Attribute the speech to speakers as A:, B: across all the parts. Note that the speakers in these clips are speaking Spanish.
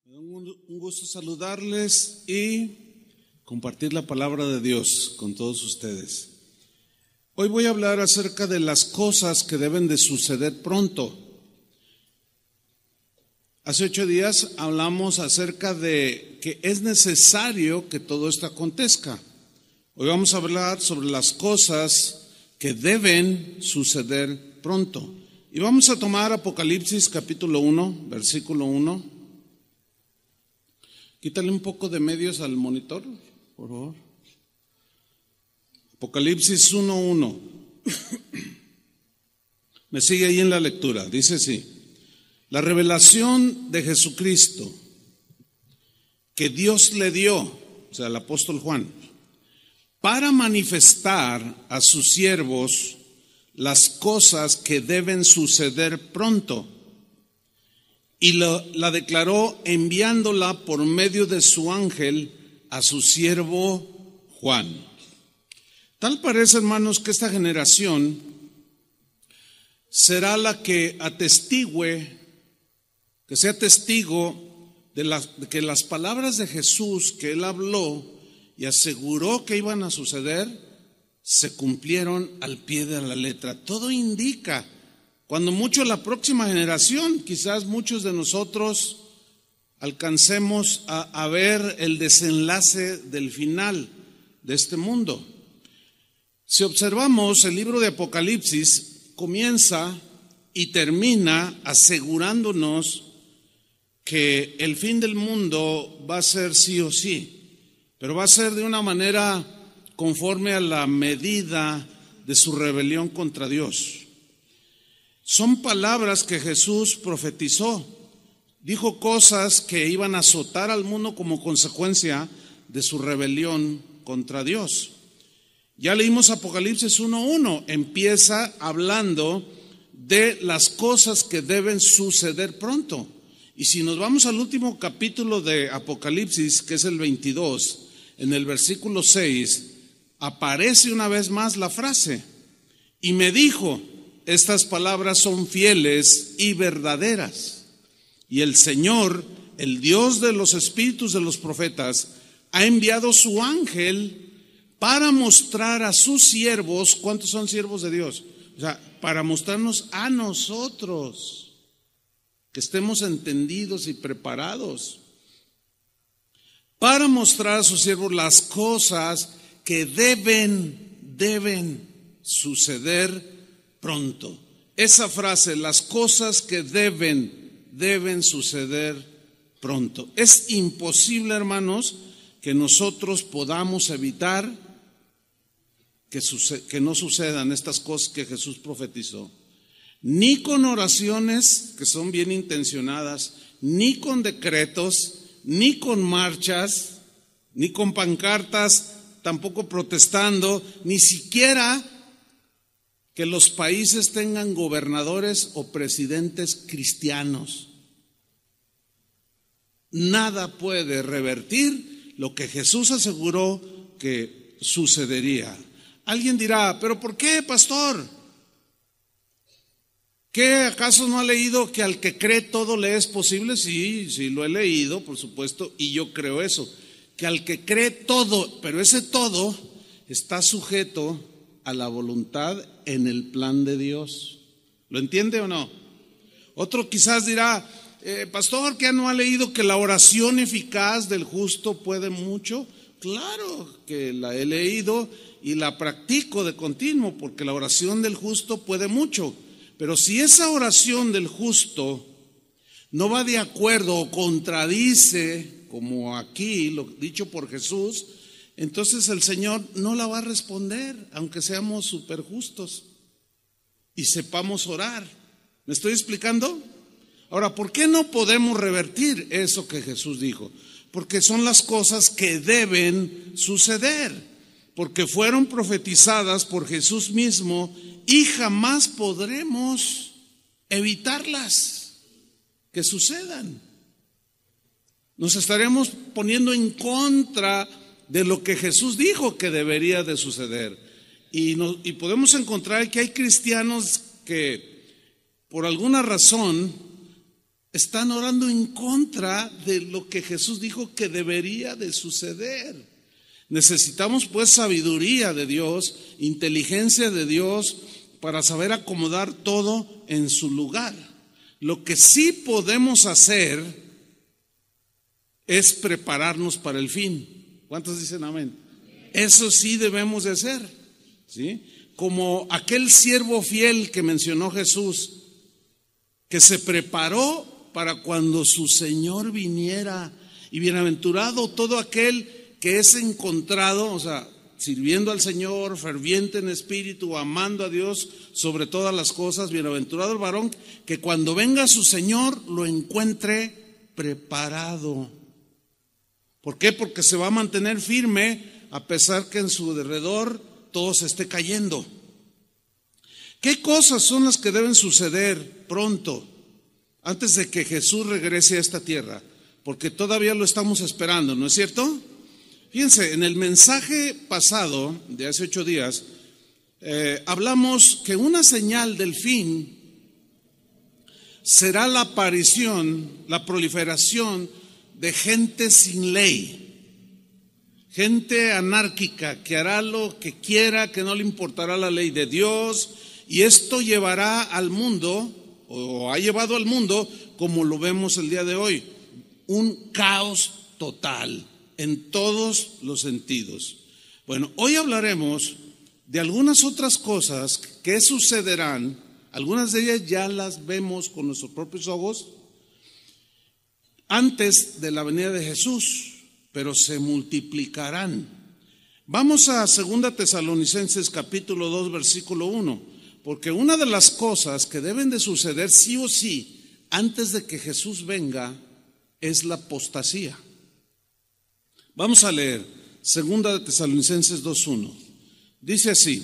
A: Un gusto saludarles y compartir la palabra de Dios con todos ustedes. Hoy voy a hablar acerca de las cosas que deben de suceder pronto. Hace 8 días hablamos acerca de que es necesario que todo esto acontezca. Hoy vamos a hablar sobre las cosas que deben suceder pronto. Y vamos a tomar Apocalipsis capítulo 1, versículo 1. Quítale un poco de medios al monitor, por favor. Apocalipsis 1:1. Me sigue ahí en la lectura. Dice así: la revelación de Jesucristo que Dios le dio, o sea, al apóstol Juan, para manifestar a sus siervos las cosas que deben suceder pronto. Y la declaró enviándola por medio de su ángel a su siervo Juan. Tal parece, hermanos, que esta generación será la que atestigüe, que sea testigo de que las palabras de Jesús que él habló y aseguró que iban a suceder, se cumplieron al pie de la letra. Todo indica, cuando mucho la próxima generación, quizás muchos de nosotros alcancemos a ver el desenlace del final de este mundo. Si observamos el libro de Apocalipsis, comienza y termina asegurándonos que el fin del mundo va a ser sí o sí, pero va a ser de una manera conforme a la medida de su rebelión contra Dios. Son palabras que Jesús profetizó. Dijo cosas que iban a azotar al mundo como consecuencia de su rebelión contra Dios. Ya leímos Apocalipsis 1:1. Empieza hablando de las cosas que deben suceder pronto. Y si nos vamos al último capítulo de Apocalipsis, que es el 22, en el versículo 6, aparece una vez más la frase: y me dijo, estas palabras son fieles y verdaderas. Y el Señor, el Dios de los espíritus de los profetas, ha enviado su ángel para mostrar a sus siervos. ¿Cuántos son siervos de Dios? O sea, para mostrarnos a nosotros, que estemos entendidos y preparados, para mostrar a sus siervos las cosas que deben suceder pronto. Esa frase, las cosas que deben suceder pronto. Es imposible, hermanos, que nosotros podamos evitar que no sucedan estas cosas que Jesús profetizó. Ni con oraciones que son bien intencionadas, ni con decretos, ni con marchas, ni con pancartas, tampoco protestando, ni siquiera que los países tengan gobernadores o presidentes cristianos. Nada puede revertir lo que Jesús aseguró que sucedería. Alguien dirá, ¿pero por qué, pastor? ¿Qué acaso no ha leído que al que cree todo le es posible? Sí, lo he leído, por supuesto, y yo creo eso, que al que cree todo, pero ese todo está sujeto a la voluntad en el plan de Dios. ¿Lo entiende o no? Otro quizás dirá, pastor, ¿que no ha leído que la oración eficaz del justo puede mucho? Claro que la he leído y la practico de continuo, porque la oración del justo puede mucho. Pero si esa oración del justo no va de acuerdo o contradice, como aquí lo dicho por Jesús, entonces el Señor no la va a responder, aunque seamos súper justos y sepamos orar. ¿Me estoy explicando? Ahora, ¿por qué no podemos revertir eso que Jesús dijo? Porque son las cosas que deben suceder, porque fueron profetizadas por Jesús mismo y jamás podremos evitarlas que sucedan. Nos estaremos poniendo en contra de lo que Jesús dijo que debería de suceder. Y podemos encontrar que hay cristianos que por alguna razón están orando en contra de lo que Jesús dijo que debería de suceder. Necesitamos pues sabiduría de Dios, inteligencia de Dios para saber acomodar todo en su lugar. Lo que sí podemos hacer es prepararnos para el fin. ¿Cuántos dicen amén? Eso sí debemos de hacer, ¿sí? Como aquel siervo fiel que mencionó Jesús, que se preparó para cuando su Señor viniera. Y bienaventurado todo aquel que es encontrado, o sea, sirviendo al Señor, ferviente en espíritu, amando a Dios sobre todas las cosas. Bienaventurado el varón que cuando venga su Señor lo encuentre preparado. ¿Por qué? Porque se va a mantener firme a pesar que en su derredor todo se esté cayendo. ¿Qué cosas son las que deben suceder pronto, antes de que Jesús regrese a esta tierra? Porque todavía lo estamos esperando, ¿no es cierto? Fíjense, en el mensaje pasado de hace 8 días, hablamos que una señal del fin será la aparición, la proliferación de gente sin ley, gente anárquica que hará lo que quiera, que no le importará la ley de Dios, y esto llevará al mundo, o ha llevado al mundo, como lo vemos el día de hoy, un caos total en todos los sentidos. Bueno, hoy hablaremos de algunas otras cosas que sucederán. Algunas de ellas ya las vemos con nuestros propios ojos antes de la venida de Jesús, pero se multiplicarán. Vamos a 2 Tesalonicenses capítulo 2 versículo 1, porque una de las cosas que deben de suceder sí o sí antes de que Jesús venga es la apostasía. Vamos a leer 2 Tesalonicenses 2:1. Dice así: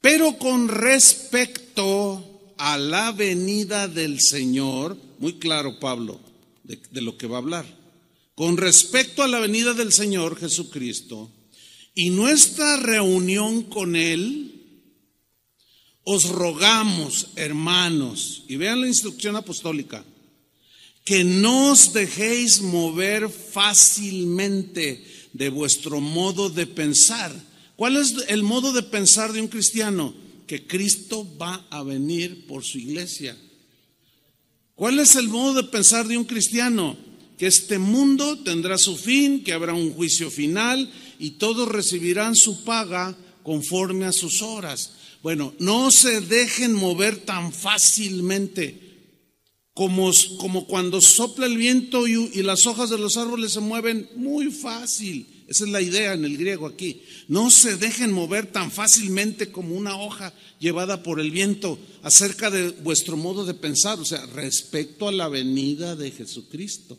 A: pero con respecto a la venida del Señor, muy claro Pablo de lo que va a hablar, con respecto a la venida del Señor Jesucristo y nuestra reunión con Él, os rogamos, hermanos, y vean la instrucción apostólica, que no os dejéis mover fácilmente de vuestro modo de pensar. ¿Cuál es el modo de pensar de un cristiano? Que Cristo va a venir por su iglesia. ¿Cuál es el modo de pensar de un cristiano? Que este mundo tendrá su fin, que habrá un juicio final y todos recibirán su paga conforme a sus obras. Bueno, no se dejen mover tan fácilmente como cuando sopla el viento y las hojas de los árboles se mueven muy fácil. Esa es la idea en el griego aquí. No se dejen mover tan fácilmente como una hoja llevada por el viento acerca de vuestro modo de pensar, o sea, respecto a la venida de Jesucristo.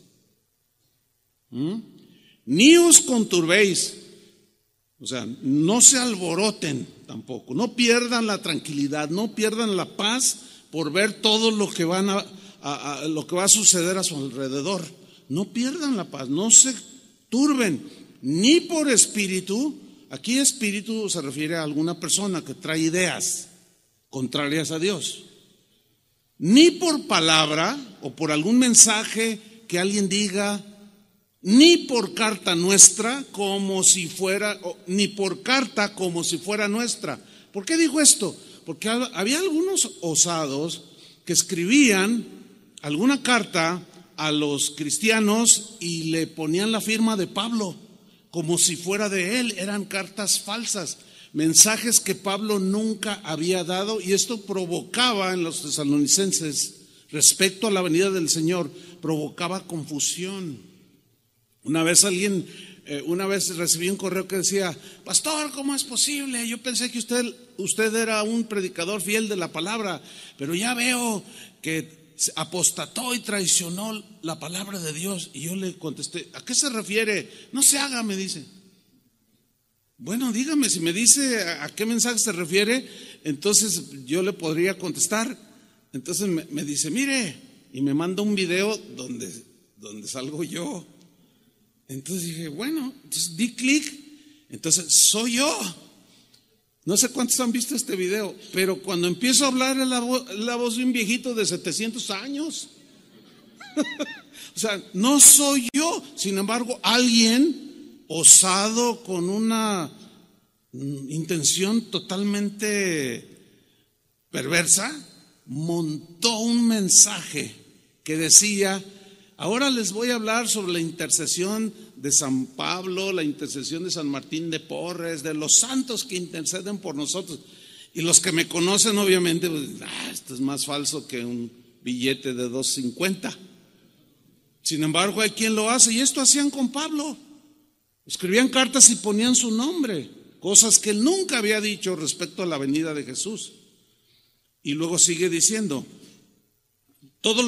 A: Ni os conturbéis, o sea, no se alboroten tampoco, no pierdan la tranquilidad, no pierdan la paz por ver todo lo que lo que va a suceder a su alrededor. No pierdan la paz, no se turben, ni por espíritu. Aquí espíritu se refiere a alguna persona que trae ideas contrarias a Dios, ni por palabra o por algún mensaje que alguien diga, ni por carta nuestra como si fuera, ni por carta como si fuera nuestra. ¿Por qué dijo esto? Porque había algunos osados que escribían alguna carta a los cristianos y le ponían la firma de Pablo como si fuera de él. Eran cartas falsas, mensajes que Pablo nunca había dado, y esto provocaba en los tesalonicenses respecto a la venida del Señor, provocaba confusión. Una vez recibí un correo que decía: pastor, ¿cómo es posible? Yo pensé que usted era un predicador fiel de la palabra, pero ya veo que apostató y traicionó la palabra de Dios. Y yo le contesté: ¿a qué se refiere? No se haga, me dice. Bueno, dígame, si me dice a qué mensaje se refiere, entonces yo le podría contestar. Entonces me dice: mire, y me manda un video donde salgo yo. Entonces dije, bueno, entonces di clic, entonces soy yo. No sé cuántos han visto este video, pero cuando empiezo a hablar es la voz de un viejito de 700 años. O sea, no soy yo. Sin embargo, alguien osado con una intención totalmente perversa montó un mensaje que decía: ahora les voy a hablar sobre la intercesión de San Pablo, la intercesión de San Martín de Porres, de los santos que interceden por nosotros. Y los que me conocen obviamente, pues, esto es más falso que un billete de $2.50. Sin embargo, hay quien lo hace, y esto hacían con Pablo. Escribían cartas y ponían su nombre, cosas que él nunca había dicho respecto a la venida de Jesús. Y luego sigue diciendo, todo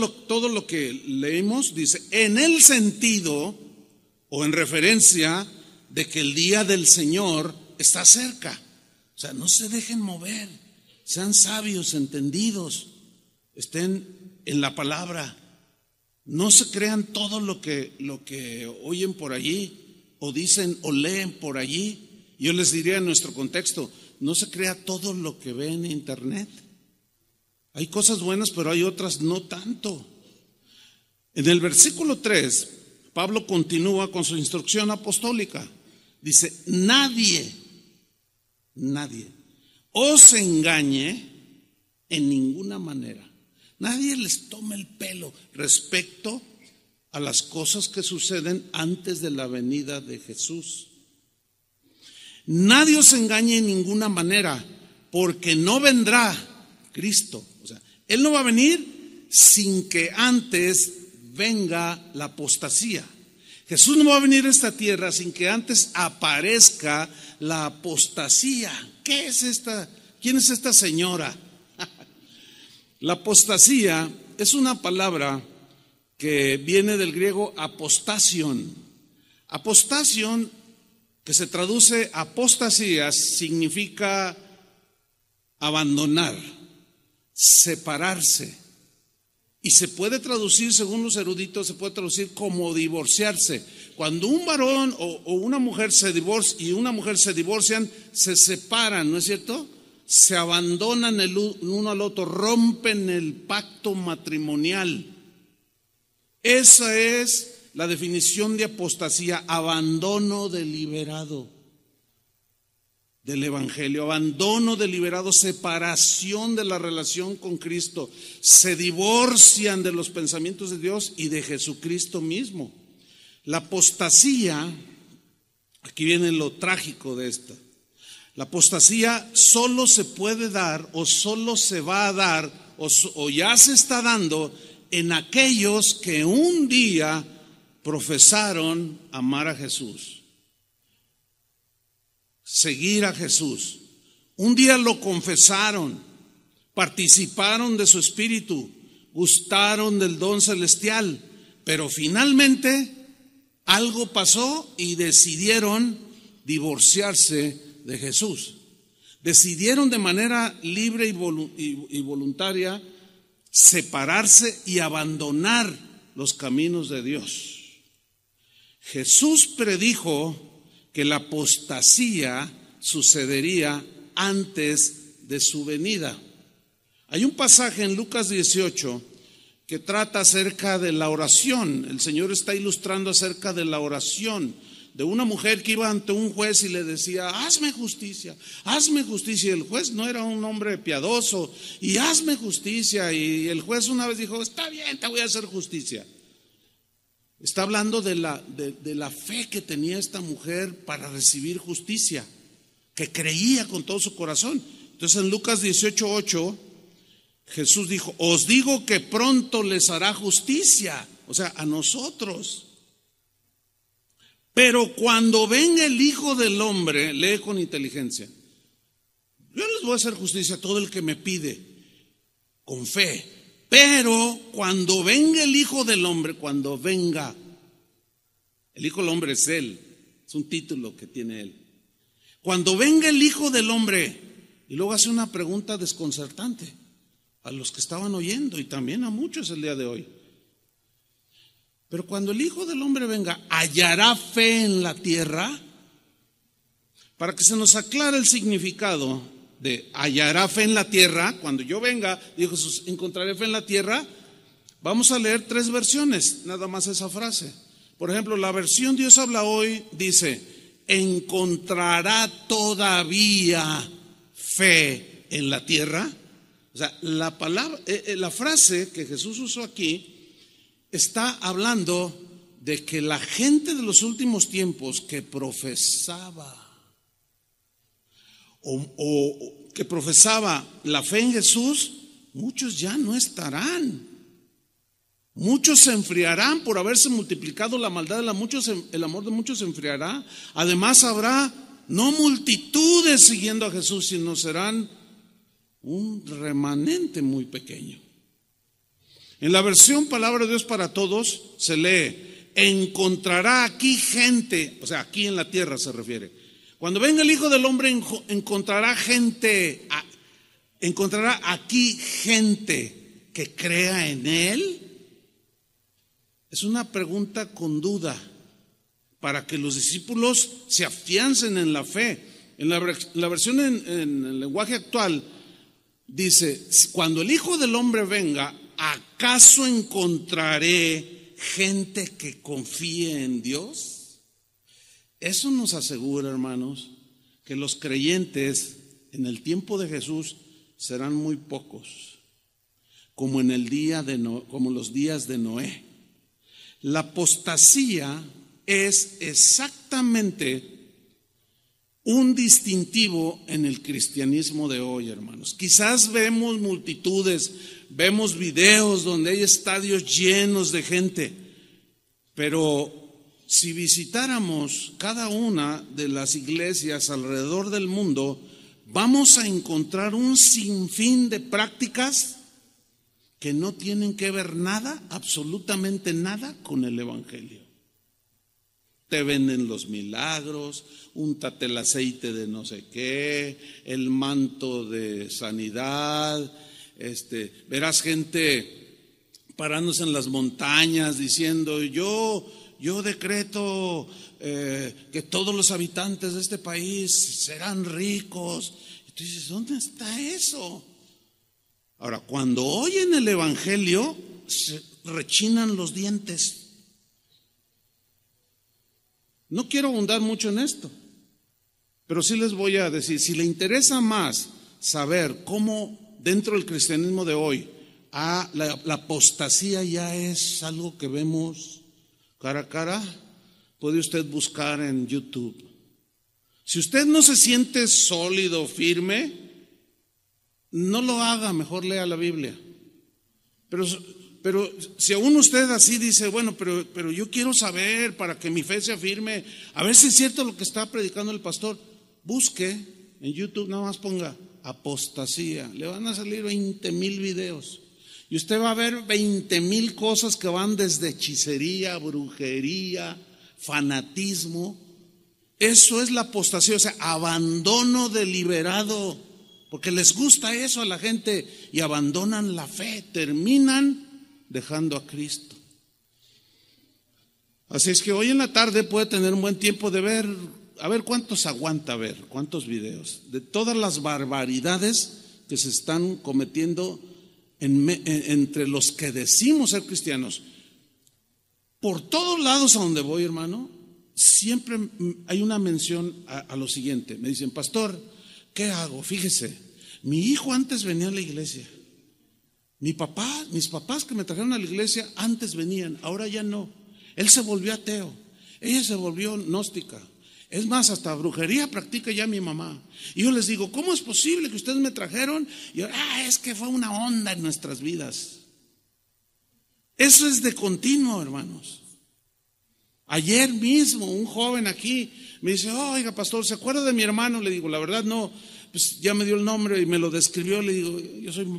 A: lo que leímos dice, en el sentido o en referencia de que el día del Señor está cerca. O sea, no se dejen mover, sean sabios, entendidos, estén en la palabra. No se crean todo lo que oyen por allí o dicen o leen por allí. Yo les diría en nuestro contexto, no se crea todo lo que ve en internet. Hay cosas buenas, pero hay otras no tanto. En el versículo 3, Pablo continúa con su instrucción apostólica. Dice, nadie os engañe en ninguna manera. Nadie les tome el pelo respecto a las cosas que suceden antes de la venida de Jesús. Nadie os engañe en ninguna manera, porque no vendrá Cristo. O sea, Él no va a venir sin que antes venga la apostasía. Jesús no va a venir a esta tierra sin que antes aparezca la apostasía. ¿Qué es esta? ¿Quién es esta señora? La apostasía es una palabra que viene del griego apostasion. Apostasion, que se traduce apostasías, significa abandonar, separarse. Y se puede traducir, según los eruditos, se puede traducir como divorciarse. Cuando un varón o una mujer se divorcian, se separan, ¿no es cierto? Se abandonan el uno al otro, rompen el pacto matrimonial. Esa es la definición de apostasía, abandono deliberado del evangelio, abandono deliberado, separación de la relación con Cristo. Se divorcian de los pensamientos de Dios y de Jesucristo mismo. La apostasía, aquí viene lo trágico de esta. La apostasía solo se puede dar o solo se va a dar o ya se está dando en aquellos que un día profesaron amar a Jesús, seguir a Jesús. Un día lo confesaron, participaron de su espíritu, gustaron del don celestial, pero finalmente algo pasó y decidieron divorciarse de Jesús. Decidieron de manera libre y voluntaria separarse y abandonar los caminos de Dios. Jesús predijo que la apostasía sucedería antes de su venida. Hay un pasaje en Lucas 18 que trata acerca de la oración. El Señor está ilustrando acerca de la oración de una mujer que iba ante un juez y le decía, hazme justicia, hazme justicia. Y el juez no era un hombre piadoso, y hazme justicia. Y el juez una vez dijo, está bien, te voy a hacer justicia. Está hablando de la fe que tenía esta mujer para recibir justicia, que creía con todo su corazón. Entonces en Lucas 18:8 Jesús dijo, os digo que pronto les hará justicia, o sea, a nosotros. Pero cuando venga el Hijo del Hombre, lee con inteligencia, yo les voy a hacer justicia a todo el que me pide, con fe. Pero cuando venga el Hijo del Hombre, cuando venga, el Hijo del Hombre es Él, es un título que tiene Él. Cuando venga el Hijo del Hombre, y luego hace una pregunta desconcertante a los que estaban oyendo y también a muchos el día de hoy. Pero cuando el Hijo del Hombre venga, ¿hallará fe en la tierra? Para que se nos aclare el significado de hallará fe en la tierra, cuando yo venga, dijo Jesús, encontraré fe en la tierra. Vamos a leer 3 versiones, nada más esa frase. Por ejemplo, la versión Dios habla hoy dice: ¿encontrará todavía fe en la tierra? O sea, la palabra, la frase que Jesús usó aquí está hablando de que la gente de los últimos tiempos que profesaba o que profesaba la fe en Jesús, muchos ya no estarán. Muchos se enfriarán por haberse multiplicado la maldad el amor de muchos se enfriará. Además habrá no multitudes siguiendo a Jesús, sino serán un remanente muy pequeño. En la versión Palabra de Dios para Todos se lee: encontrará aquí gente, o sea, aquí en la tierra se refiere. Cuando venga el Hijo del Hombre encontrará gente, encontrará aquí gente que crea en Él. Es una pregunta con duda para que los discípulos se afiancen en la fe. En la versión en el lenguaje actual dice: cuando el Hijo del Hombre venga, ¿acaso encontraré gente que confíe en Dios? Eso nos asegura, hermanos, que los creyentes en el tiempo de Jesús serán muy pocos, como en el día de como los días de Noé. La apostasía es exactamente un distintivo en el cristianismo de hoy, hermanos. Quizás vemos multitudes, vemos videos donde hay estadios llenos de gente, pero si visitáramos cada una de las iglesias alrededor del mundo, vamos a encontrar un sinfín de prácticas que no tienen que ver nada, absolutamente nada, con el evangelio. Te venden los milagros, úntate el aceite de no sé qué, el manto de sanidad, verás gente parándose en las montañas diciendo: yo decreto que todos los habitantes de este país serán ricos. Y tú dices: ¿dónde está eso? Ahora, cuando oyen el evangelio, se rechinan los dientes. No quiero abundar mucho en esto, pero sí les voy a decir: si le interesa más saber cómo dentro del cristianismo de hoy la apostasía ya es algo que vemos cara a cara, puede usted buscar en YouTube. Si usted no se siente sólido, firme, no lo haga, mejor lea la Biblia. Pero si aún usted así dice: bueno, pero yo quiero saber para que mi fe se afirme, a ver si es cierto lo que está predicando el pastor, busque en YouTube, nada más ponga apostasía, le van a salir 20,000 videos y usted va a ver 20,000 cosas que van desde hechicería, brujería, fanatismo. Eso es la apostasía, o sea, abandono deliberado, porque les gusta eso a la gente y abandonan la fe, terminan dejando a Cristo. Así es que hoy en la tarde puede tener un buen tiempo de ver, a ver cuántos aguanta ver, cuántos videos, de todas las barbaridades que se están cometiendo entre los que decimos ser cristianos. Por todos lados a donde voy, hermano, siempre hay una mención a lo siguiente. Me dicen: pastor, ¿qué hago? Fíjese, mi hijo antes venía a la iglesia. Mis papás que me trajeron a la iglesia antes venían, ahora ya no. Él se volvió ateo, ella se volvió gnóstica. Es más, hasta brujería practica ya mi mamá. Y yo les digo: ¿cómo es posible que ustedes me trajeron? Y yo, es que fue una onda en nuestras vidas. Eso es de continuo, hermanos. Ayer mismo un joven aquí me dice: oiga, pastor, ¿se acuerda de mi hermano? Le digo: la verdad no. Pues ya me dio el nombre y me lo describió. Le digo: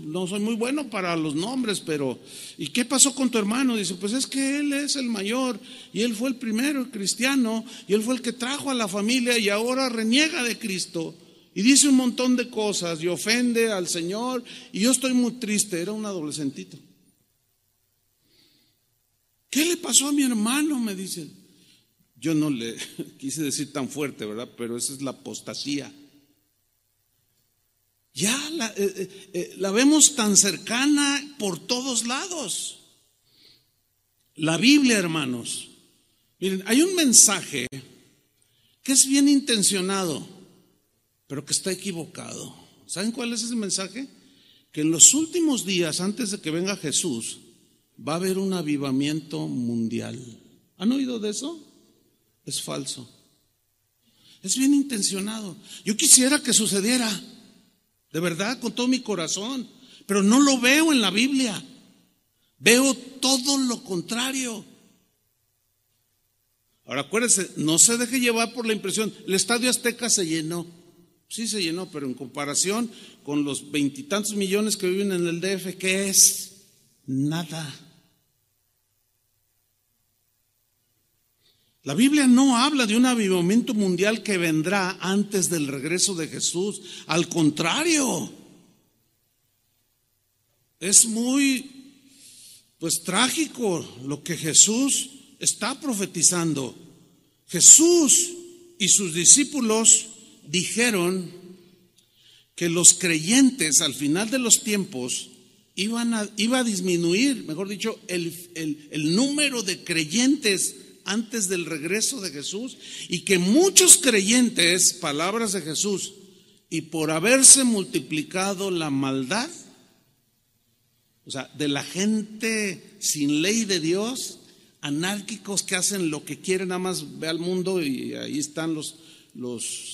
A: no soy muy bueno para los nombres, pero ¿y qué pasó con tu hermano? Dice: pues es que él es el mayor y él fue el primero cristiano y él fue el que trajo a la familia y ahora reniega de Cristo y dice un montón de cosas y ofende al Señor y yo estoy muy triste. Era un adolescentito. ¿Qué le pasó a mi hermano? Me dicen. Yo no le quise decir tan fuerte, ¿verdad? Pero esa es la apostasía. Ya la vemos tan cercana por todos lados. La Biblia, hermanos, miren, hay un mensaje que es bien intencionado, pero que está equivocado. ¿Saben cuál es ese mensaje? Que en los últimos días, antes de que venga Jesús, va a haber un avivamiento mundial. ¿Han oído de eso? Es falso. Es bien intencionado. Yo quisiera que sucediera, de verdad, con todo mi corazón, pero no lo veo en la Biblia. Veo todo lo contrario. Ahora acuérdense, no se deje llevar por la impresión. El Estadio Azteca se llenó. Sí se llenó, pero en comparación con los 20 y tantos millones que viven en el DF, ¿qué es? Nada. La Biblia no habla de un avivamiento mundial que vendrá antes del regreso de Jesús. Al contrario, es muy trágico lo que Jesús está profetizando. Jesús y sus discípulos dijeron que los creyentes al final de los tiempos iba a disminuir, mejor dicho, el número de creyentes antes del regreso de Jesús, y que muchos creyentes, palabras de Jesús, y por haberse multiplicado la maldad, o sea, de la gente sin ley de Dios, anárquicos que hacen lo que quieren, nada más ve al mundo y ahí están los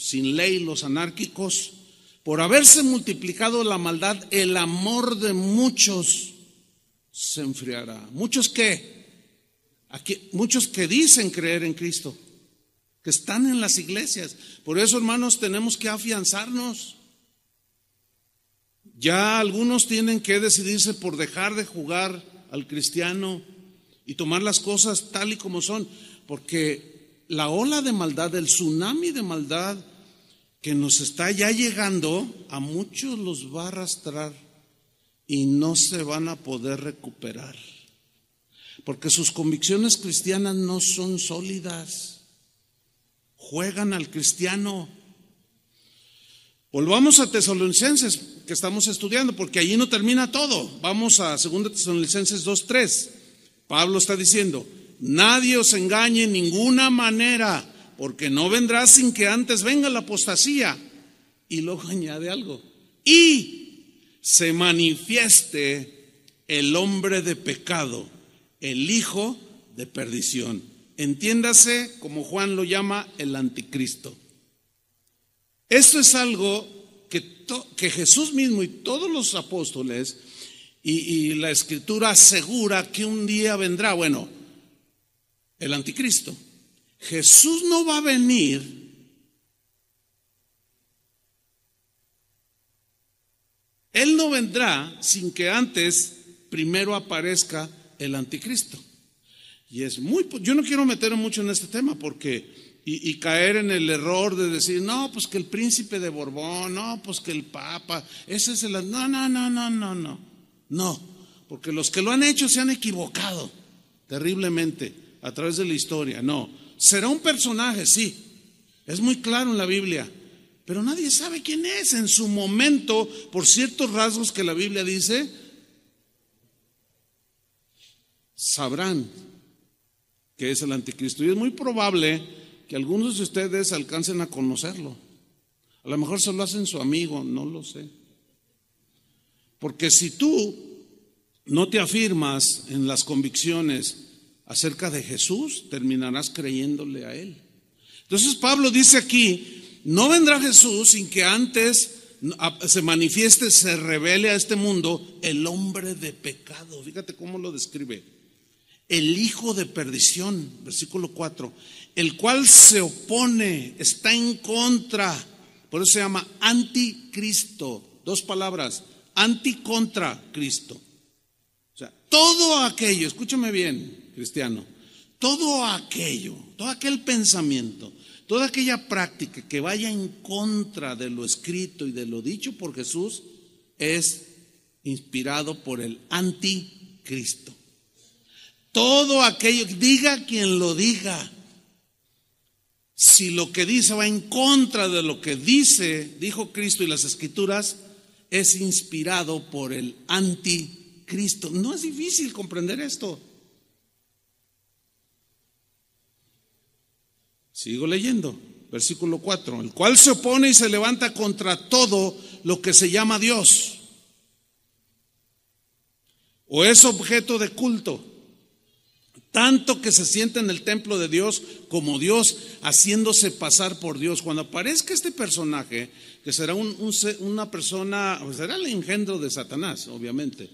A: sin ley, los anárquicos. Por haberse multiplicado la maldad, el amor de muchos se enfriará. ¿Muchos qué? Muchos que dicen creer en Cristo, que están en las iglesias. Por eso, hermanos, tenemos que afianzarnos. Ya algunos tienen que decidirse por dejar de jugar al cristiano y tomar las cosas tal y como son, porque la ola de maldad, el tsunami de maldad que nos está ya llegando, a muchos los va a arrastrar y no se van a poder recuperar, porque sus convicciones cristianas no son sólidas. Juegan al cristiano. Volvamos a Tesalonicenses, que estamos estudiando, porque allí no termina todo. Vamos a 2 Tesalonicenses 2:3. Pablo está diciendo: nadie os engañe en ninguna manera, porque no vendrá sin que antes venga la apostasía. Y luego añade algo: y se manifieste el hombre de pecado, el hijo de perdición. Entiéndase, como Juan lo llama, el anticristo. Esto es algo que Jesús mismo y todos los apóstoles y la Escritura asegura que un día vendrá. Bueno, el anticristo. Jesús no va a venir Él no vendrá sin que antes primero aparezca el anticristo. Y yo no quiero meterme mucho en este tema porque y caer en el error de decir, no, pues que el príncipe de Borbón, no, pues que el papa, ese es no, porque los que lo han hecho se han equivocado terriblemente a través de la historia. No, será un personaje, sí, es muy claro en la Biblia, pero nadie sabe quién es. En su momento, por ciertos rasgos que la Biblia dice, sabrán que es el anticristo. Y es muy probable que algunos de ustedes alcancen a conocerlo. A lo mejor se lo hacen su amigo, no lo sé. Porque si tú no te afirmas en las convicciones acerca de Jesús, terminarás creyéndole a Él. Entonces Pablo dice aquí, no vendrá Jesús sin que antes se manifieste, se revele a este mundo el hombre de pecado. Fíjate cómo lo describe: el hijo de perdición, versículo 4, el cual se opone, está en contra, por eso se llama anticristo. Dos palabras: anti contra Cristo. O sea, todo aquello, escúchame bien, cristiano, todo aquel pensamiento, toda aquella práctica que vaya en contra de lo escrito y de lo dicho por Jesús es inspirado por el anticristo. Todo aquello, diga quien lo diga, si lo que dice va en contra de lo que dijo Cristo y las Escrituras, es inspirado por el anticristo. No es difícil comprender esto. Sigo leyendo, versículo 4, el cual se opone y se levanta contra todo lo que se llama Dios o es objeto de culto, tanto que se sienta en el templo de Dios como Dios, haciéndose pasar por Dios. Cuando aparezca este personaje, que será una persona, será el engendro de Satanás, obviamente,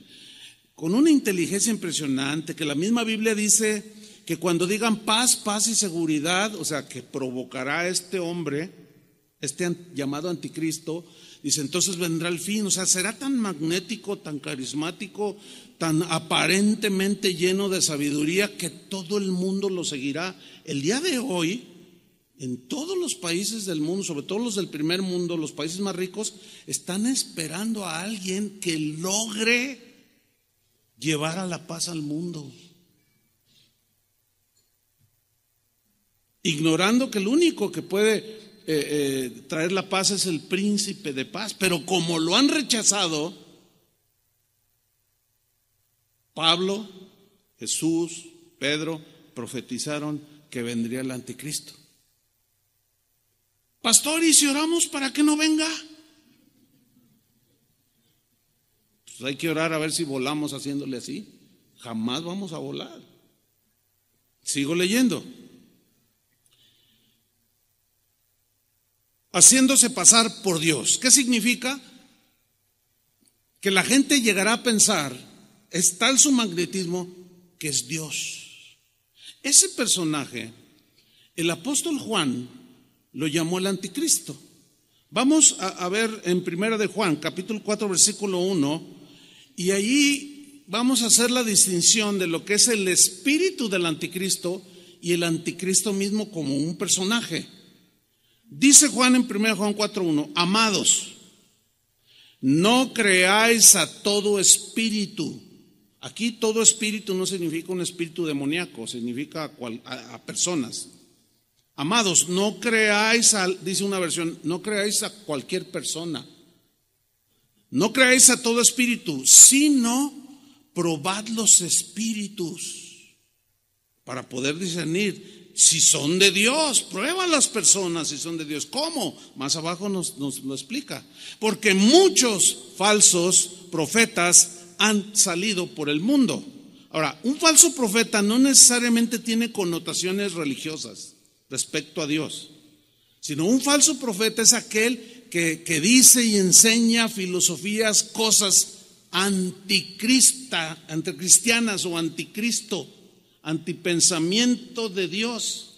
A: con una inteligencia impresionante, que la misma Biblia dice que cuando digan paz, paz y seguridad, o sea, que provocará este hombre, este llamado anticristo, dice, entonces vendrá el fin. O sea, será tan magnético, tan carismático, tan aparentemente lleno de sabiduría que todo el mundo lo seguirá. El día de hoy, en todos los países del mundo, sobre todo los del primer mundo, los países más ricos, están esperando a alguien que logre llevar a la paz al mundo, ignorando que el único que puede traer la paz es el príncipe de paz. Pero como lo han rechazado, Pablo, Jesús, Pedro profetizaron que vendría el anticristo. Pastor, ¿y si oramos para que no venga? Pues hay que orar a ver si volamos haciéndole así. Jamás vamos a volar. Sigo leyendo. Haciéndose pasar por Dios. ¿Qué significa? Que la gente llegará a pensar, es tal su magnetismo, que es Dios. Ese personaje, el apóstol Juan lo llamó el anticristo. Vamos a ver en Primera de Juan, capítulo 4, versículo 1, y allí vamos a hacer la distinción de lo que es el espíritu del anticristo y el anticristo mismo como un personaje. Dice Juan en 1 Juan 4:1, amados, no creáis a todo espíritu. Aquí todo espíritu no significa un espíritu demoníaco, significa a personas. Amados, no creáis dice una versión, no creáis a cualquier persona. No creáis a todo espíritu, sino probad los espíritus para poder discernir si son de Dios. Prueba a las personas si son de Dios. ¿Cómo? Más abajo nos lo explica. Porque muchos falsos profetas han salido por el mundo. Ahora, un falso profeta no necesariamente tiene connotaciones religiosas respecto a Dios, sino un falso profeta es aquel que dice y enseña filosofías, cosas anticristianas o anticristo, antipensamiento de Dios.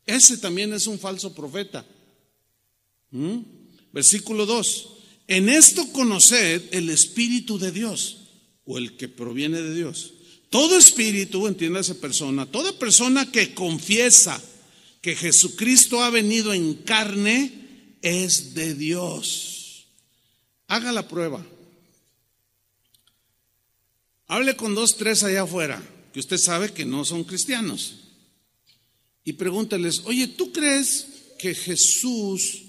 A: Ese también es un falso profeta. Versículo 2, en esto conoced el Espíritu de Dios, o el que proviene de Dios. Todo espíritu, entiéndase persona, toda persona que confiesa que Jesucristo ha venido en carne es de Dios. Haga la prueba. Hable con 2, 3 allá afuera, que usted sabe que no son cristianos, y pregúnteles, oye, ¿tú crees que Jesús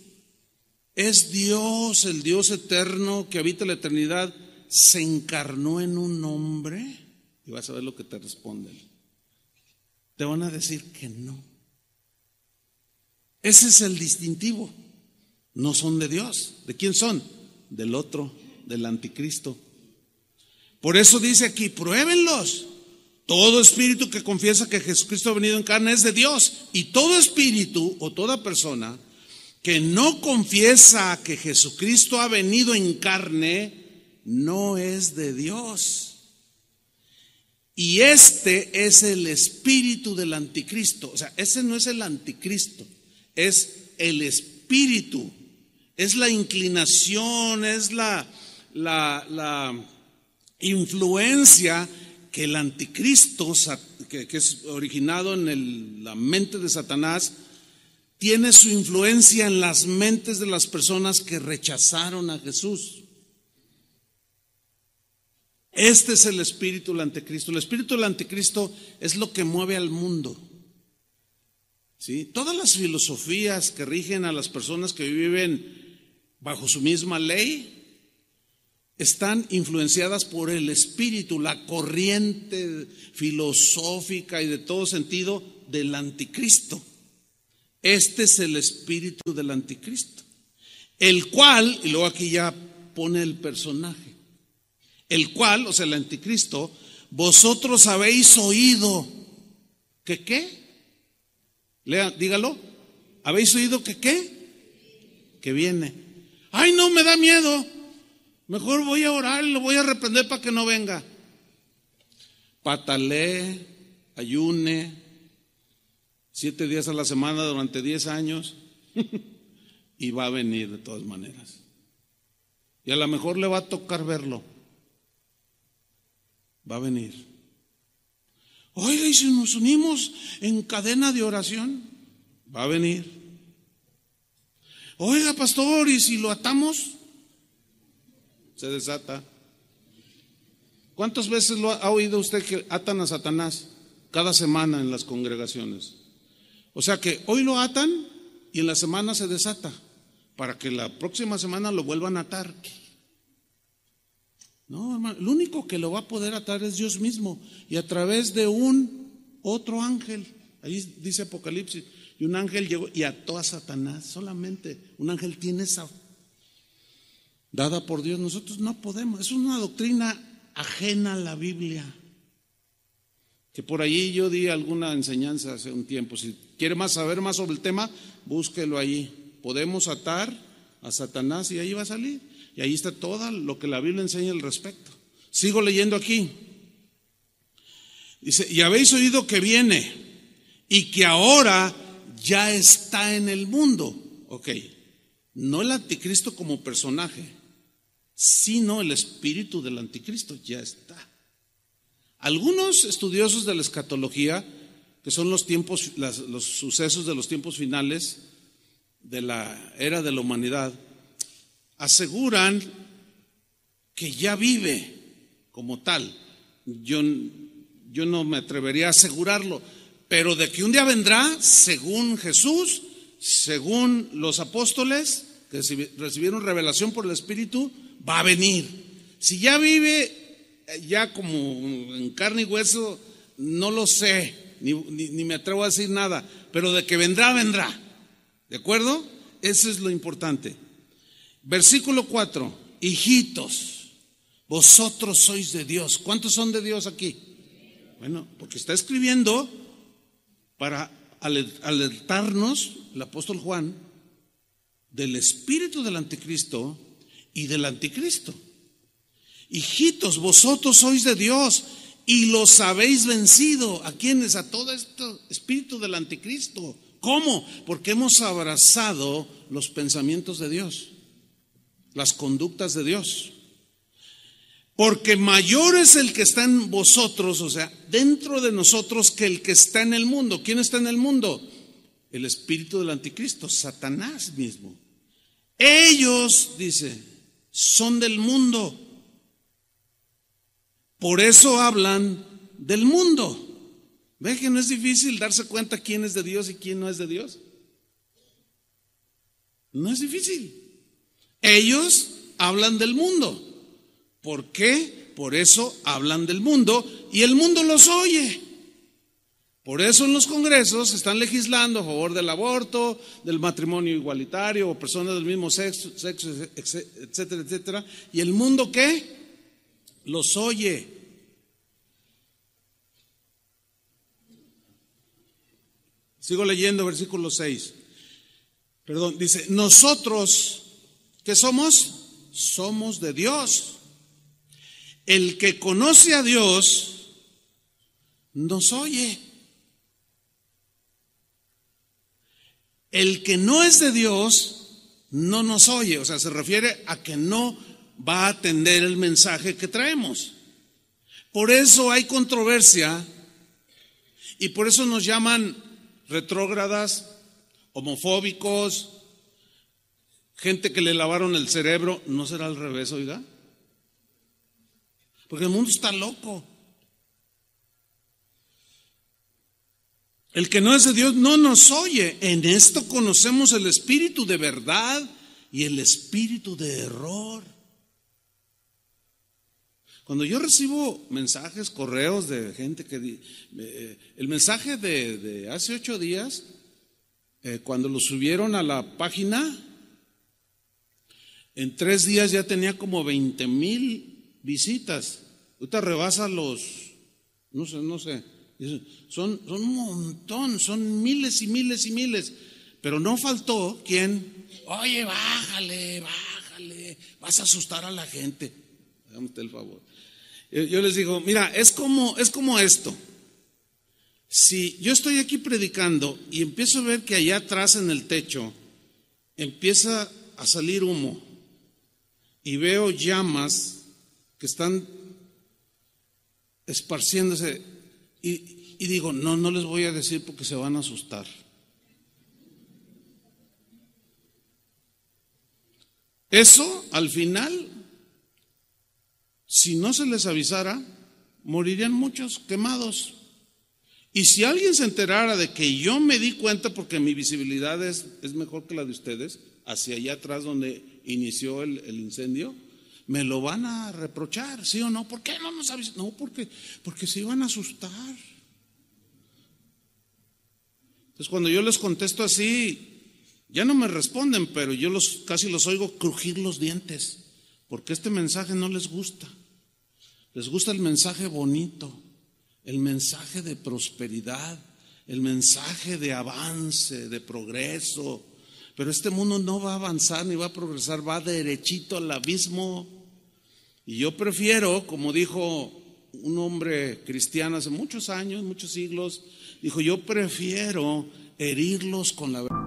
A: es Dios, el Dios eterno que habita la eternidad, se encarnó en un hombre? Y vas a ver lo que te responden. Te van a decir que no. Ese es el distintivo. No son de Dios. ¿De quién son? Del otro, del anticristo. Por eso dice aquí, pruébenlos. Todo espíritu que confiesa que Jesucristo ha venido en carne es de Dios. Y todo espíritu o toda persona que no confiesa que Jesucristo ha venido en carne no es de Dios. Y este es el espíritu del anticristo. O sea, ese no es el anticristo, es el espíritu, es la inclinación, es la influencia que el anticristo, que es originado en la mente de Satanás, tiene su influencia en las mentes de las personas que rechazaron a Jesús. Este es el espíritu del anticristo. El espíritu del anticristo es lo que mueve al mundo. ¿Sí? Todas las filosofías que rigen a las personas que viven bajo su misma ley están influenciadas por el espíritu, la corriente filosófica y de todo sentido del anticristo. Este es el espíritu del anticristo, el cual, y luego aquí ya pone el personaje, el cual, o sea, el anticristo, vosotros habéis oído que qué, lea, dígalo, habéis oído que qué, que viene. Ay, no, me da miedo, mejor voy a orar y lo voy a reprender para que no venga. Patalee, ayune 7 días a la semana durante 10 años y va a venir de todas maneras. Y a lo mejor le va a tocar verlo. Va a venir. Oiga, y si nos unimos en cadena de oración, va a venir. Oiga, pastor, y si lo atamos, se desata. ¿Cuántas veces lo ha oído usted que atan a Satanás? Cada semana en las congregaciones. O sea que hoy lo atan y en la semana se desata, para que la próxima semana lo vuelvan a atar. No, hermano, lo único que lo va a poder atar es Dios mismo, y a través de un otro ángel. Ahí dice Apocalipsis, y un ángel llegó y ató a Satanás. Solamente un ángel tiene esa dada por Dios. Nosotros no podemos. Es una doctrina ajena a la Biblia, que por allí yo di alguna enseñanza hace un tiempo. Si quiere saber más sobre el tema, búsquelo allí. Podemos atar a Satanás y ahí va a salir. Y ahí está todo lo que la Biblia enseña al respecto. Sigo leyendo aquí. Dice, y habéis oído que viene y que ahora ya está en el mundo. Ok, no el anticristo como personaje, sino el espíritu del anticristo ya está. Algunos estudiosos de la escatología, que son los tiempos, los sucesos de los tiempos finales de la era de la humanidad, aseguran que ya vive como tal. Yo no me atrevería a asegurarlo, pero de que un día vendrá, según Jesús, según los apóstoles que recibieron revelación por el Espíritu, va a venir. Si ya vive ya como en carne y hueso, no lo sé, ni me atrevo a decir nada, pero de que vendrá, vendrá. ¿De acuerdo? Eso es lo importante. Versículo 4, hijitos, vosotros sois de Dios. ¿Cuántos son de Dios aquí? Bueno, porque está escribiendo para alertarnos, el apóstol Juan, del espíritu del anticristo y del anticristo. Hijitos, vosotros sois de Dios y los habéis vencido. ¿A quiénes? A todo este espíritu del anticristo. ¿Cómo? Porque hemos abrazado los pensamientos de Dios, las conductas de Dios. Porque mayor es el que está en vosotros, o sea, dentro de nosotros, que el que está en el mundo. ¿Quién está en el mundo? El espíritu del anticristo, Satanás mismo. Ellos, dice, son del mundo. Por eso hablan del mundo. ¿Ve que no es difícil darse cuenta quién es de Dios y quién no es de Dios? No es difícil. Ellos hablan del mundo. ¿Por qué? Por eso hablan del mundo y el mundo los oye. Por eso en los congresos están legislando a favor del aborto, del matrimonio igualitario o personas del mismo sexo, etcétera, etcétera. ¿Y el mundo qué? Los oye. Sigo leyendo versículo 6. Perdón, dice, nosotros, ¿qué somos? Somos de Dios. El que conoce a Dios nos oye. El que no es de Dios no nos oye. O sea, se refiere a que no va a atender el mensaje que traemos. Por eso hay controversia y por eso nos llaman retrógradas, homofóbicos, gente que le lavaron el cerebro. ¿No será al revés, oiga? Porque el mundo está loco. El que no es de Dios no nos oye. En esto conocemos el espíritu de verdad y el espíritu de error. Cuando yo recibo mensajes, correos de gente que el mensaje de hace 8 días Cuando lo subieron a la página, en 3 días ya tenía como 20,000 visitas. Ahorita rebasa los, no sé, son un montón, son miles y miles y miles. Pero no faltó quien, oye, bájale, vas a asustar a la gente. Hágame usted el favor. Yo les digo, mira, es como esto. Si yo estoy aquí predicando y empiezo a ver que allá atrás en el techo empieza a salir humo y veo llamas que están esparciéndose y digo, no les voy a decir porque se van a asustar. Eso al final, si no se les avisara, morirían muchos quemados. Y si alguien se enterara de que yo me di cuenta, porque mi visibilidad es mejor que la de ustedes, hacia allá atrás donde inició el incendio, me lo van a reprochar, ¿sí o no? ¿Por qué no nos avisan? No, porque se iban a asustar. Entonces cuando yo les contesto así, ya no me responden, pero yo casi los oigo crujir los dientes, porque este mensaje no les gusta. Les gusta el mensaje bonito, el mensaje de prosperidad, el mensaje de avance, de progreso. Pero este mundo no va a avanzar ni va a progresar, va derechito al abismo. Y yo prefiero, como dijo un hombre cristiano hace muchos años, muchos siglos, dijo, yo prefiero herirlos con la verdad.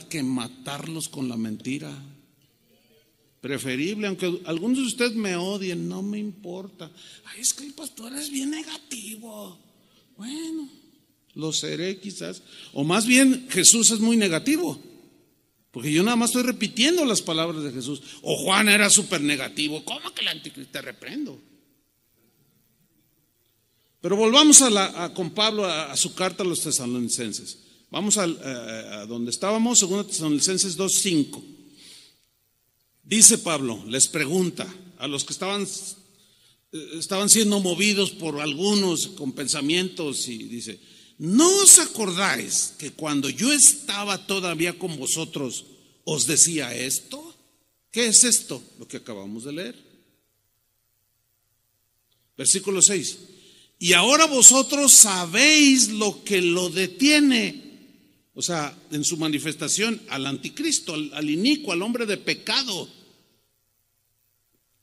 A: Que matarlos con la mentira. Preferible, aunque algunos de ustedes me odien, no me importa. Ay, es que el pastor es bien negativo. Bueno, lo seré quizás. O más bien Jesús es muy negativo, porque yo nada más estoy repitiendo las palabras de Jesús. O Juan era súper negativo. ¿Cómo que el anticristo? Te reprendo. Pero volvamos con Pablo a su carta a los tesalonicenses. Vamos a donde estábamos, 2 Tesalonicenses 2:5. Dice Pablo, les pregunta a los que estaban siendo movidos por algunos con pensamientos, y dice, ¿no os acordáis que cuando yo estaba todavía con vosotros os decía esto? ¿Qué es esto? Lo que acabamos de leer. Versículo 6. Y ahora vosotros sabéis lo que lo detiene. O sea, en su manifestación al anticristo, al inicuo, al hombre de pecado,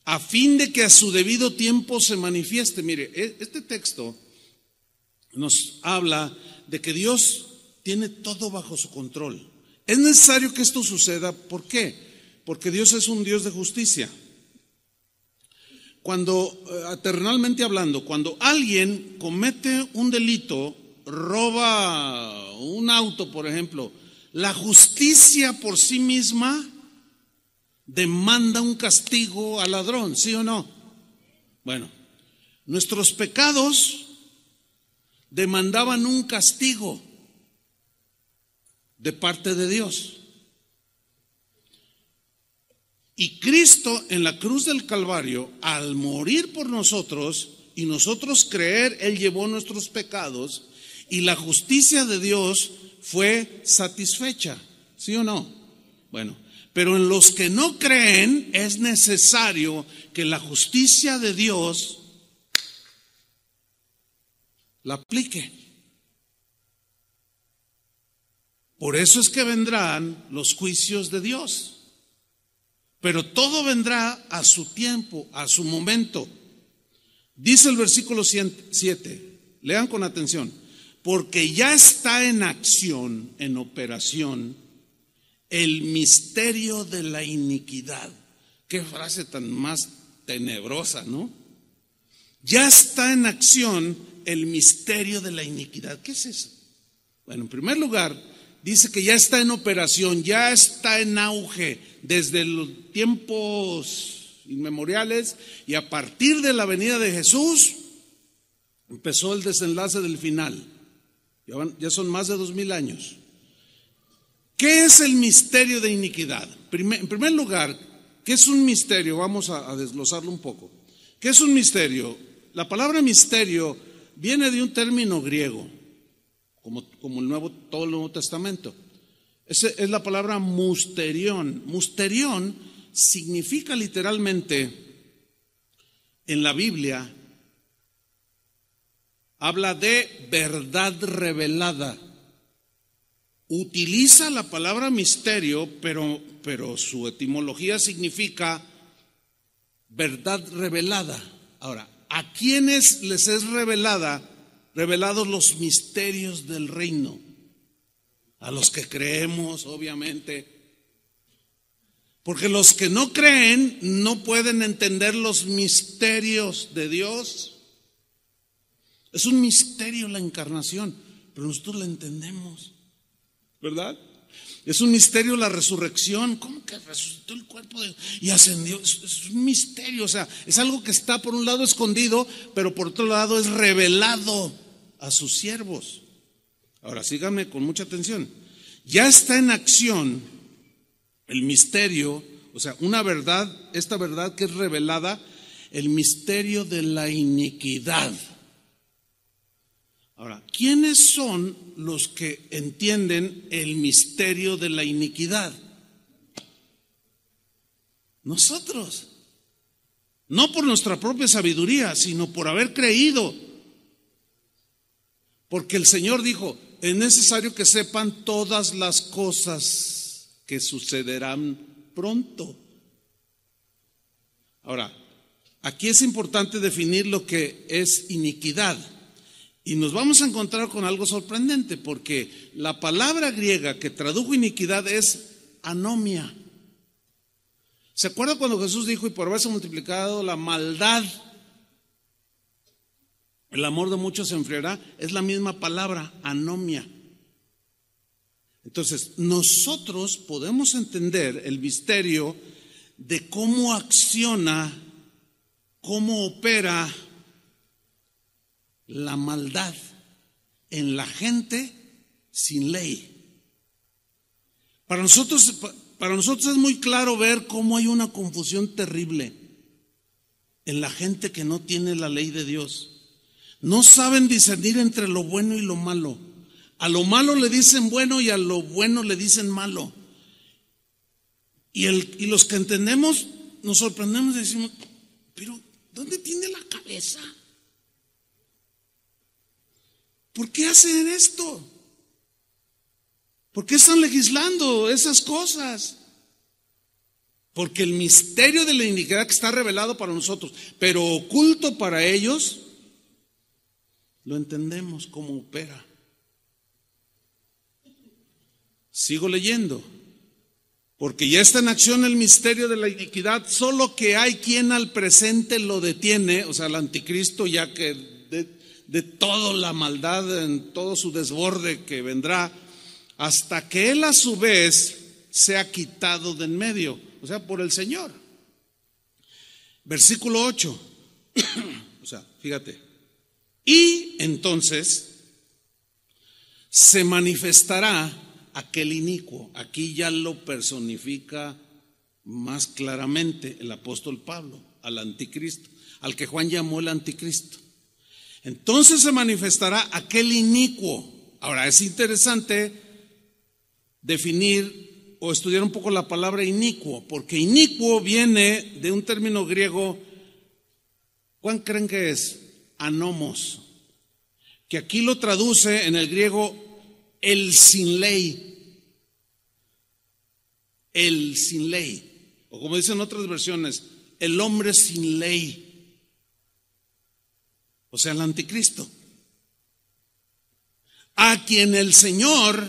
A: a fin de que a su debido tiempo se manifieste. Mire, este texto nos habla de que Dios tiene todo bajo su control. Es necesario que esto suceda. ¿Por qué? Porque Dios es un Dios de justicia. Terrenalmente hablando, cuando alguien comete un delito, roba un auto, por ejemplo, la justicia por sí misma demanda un castigo al ladrón, ¿sí o no? Bueno, nuestros pecados demandaban un castigo de parte de Dios. Y Cristo en la cruz del Calvario, al morir por nosotros y nosotros creer, Él llevó nuestros pecados y la justicia de Dios fue satisfecha, ¿sí o no? Bueno, pero en los que no creen es necesario que la justicia de Dios la aplique. Por eso es que vendrán los juicios de Dios. Pero todo vendrá a su tiempo, a su momento. Dice el versículo 7, lean con atención, porque ya está en acción, en operación, el misterio de la iniquidad. Qué frase tan más tenebrosa, ¿no? Ya está en acción el misterio de la iniquidad. ¿Qué es eso? Bueno, en primer lugar, dice que ya está en operación, ya está en auge desde los tiempos inmemoriales, y a partir de la venida de Jesús empezó el desenlace del final. Ya son más de 2000 años. ¿Qué es el misterio de iniquidad? En primer lugar, ¿qué es un misterio? Vamos a desglosarlo un poco. ¿Qué es un misterio? La palabra misterio viene de un término griego, como todo el Nuevo Testamento. Es la palabra musterión. Musterión significa literalmente, en la Biblia, habla de verdad revelada. Utiliza la palabra misterio, pero su etimología significa verdad revelada. Ahora, ¿a quiénes les es revelados los misterios del reino? A los que creemos, obviamente. Porque los que no creen no pueden entender los misterios de Dios. Es un misterio la encarnación, pero nosotros la entendemos, ¿verdad? Es un misterio la resurrección. ¿Cómo que resucitó el cuerpo y ascendió? Es un misterio, o sea, es algo que está por un lado escondido, pero por otro lado es revelado a sus siervos. Ahora síganme con mucha atención. Ya está en acción el misterio, o sea, una verdad, esta verdad que es revelada, el misterio de la iniquidad. Ahora, ¿quiénes son los que entienden el misterio de la iniquidad? Nosotros. No por nuestra propia sabiduría, sino por haber creído. Porque el Señor dijo, es necesario que sepan todas las cosas que sucederán pronto. Ahora, aquí es importante definir lo que es iniquidad. Y nos vamos a encontrar con algo sorprendente, porque la palabra griega que tradujo iniquidad es anomia. ¿Se acuerda cuando Jesús dijo, y por haberse multiplicado la maldad, el amor de muchos se enfriará? Es la misma palabra, anomia. Entonces, nosotros podemos entender el misterio de cómo acciona, cómo opera la maldad en la gente sin ley. Para nosotros es muy claro ver cómo hay una confusión terrible en la gente que no tiene la ley de Dios. No saben discernir entre lo bueno y lo malo. A lo malo le dicen bueno y a lo bueno le dicen malo. Y los que entendemos nos sorprendemos y decimos, pero ¿dónde tiene la cabeza? ¿Por qué hacen esto? ¿Por qué están legislando esas cosas? Porque el misterio de la iniquidad que está revelado para nosotros, pero oculto para ellos, lo entendemos cómo opera. Sigo leyendo. Porque ya está en acción el misterio de la iniquidad, solo que hay quien al presente lo detiene, o sea, el anticristo, ya que de toda la maldad, en todo su desborde que vendrá, hasta que él a su vez sea quitado de en medio, o sea, por el Señor. Versículo 8, o sea, fíjate, y entonces se manifestará aquel inicuo. Aquí ya lo personifica más claramente el apóstol Pablo, al anticristo, al que Juan llamó el anticristo. Entonces se manifestará aquel inicuo. Ahora es interesante definir o estudiar un poco la palabra inicuo, porque inicuo viene de un término griego. ¿Cuál creen que es? Anomos. que aquí lo traduce en el griego el sin ley. El sin ley. O como dicen otras versiones, el hombre sin ley. O sea, el anticristo. A quien el Señor,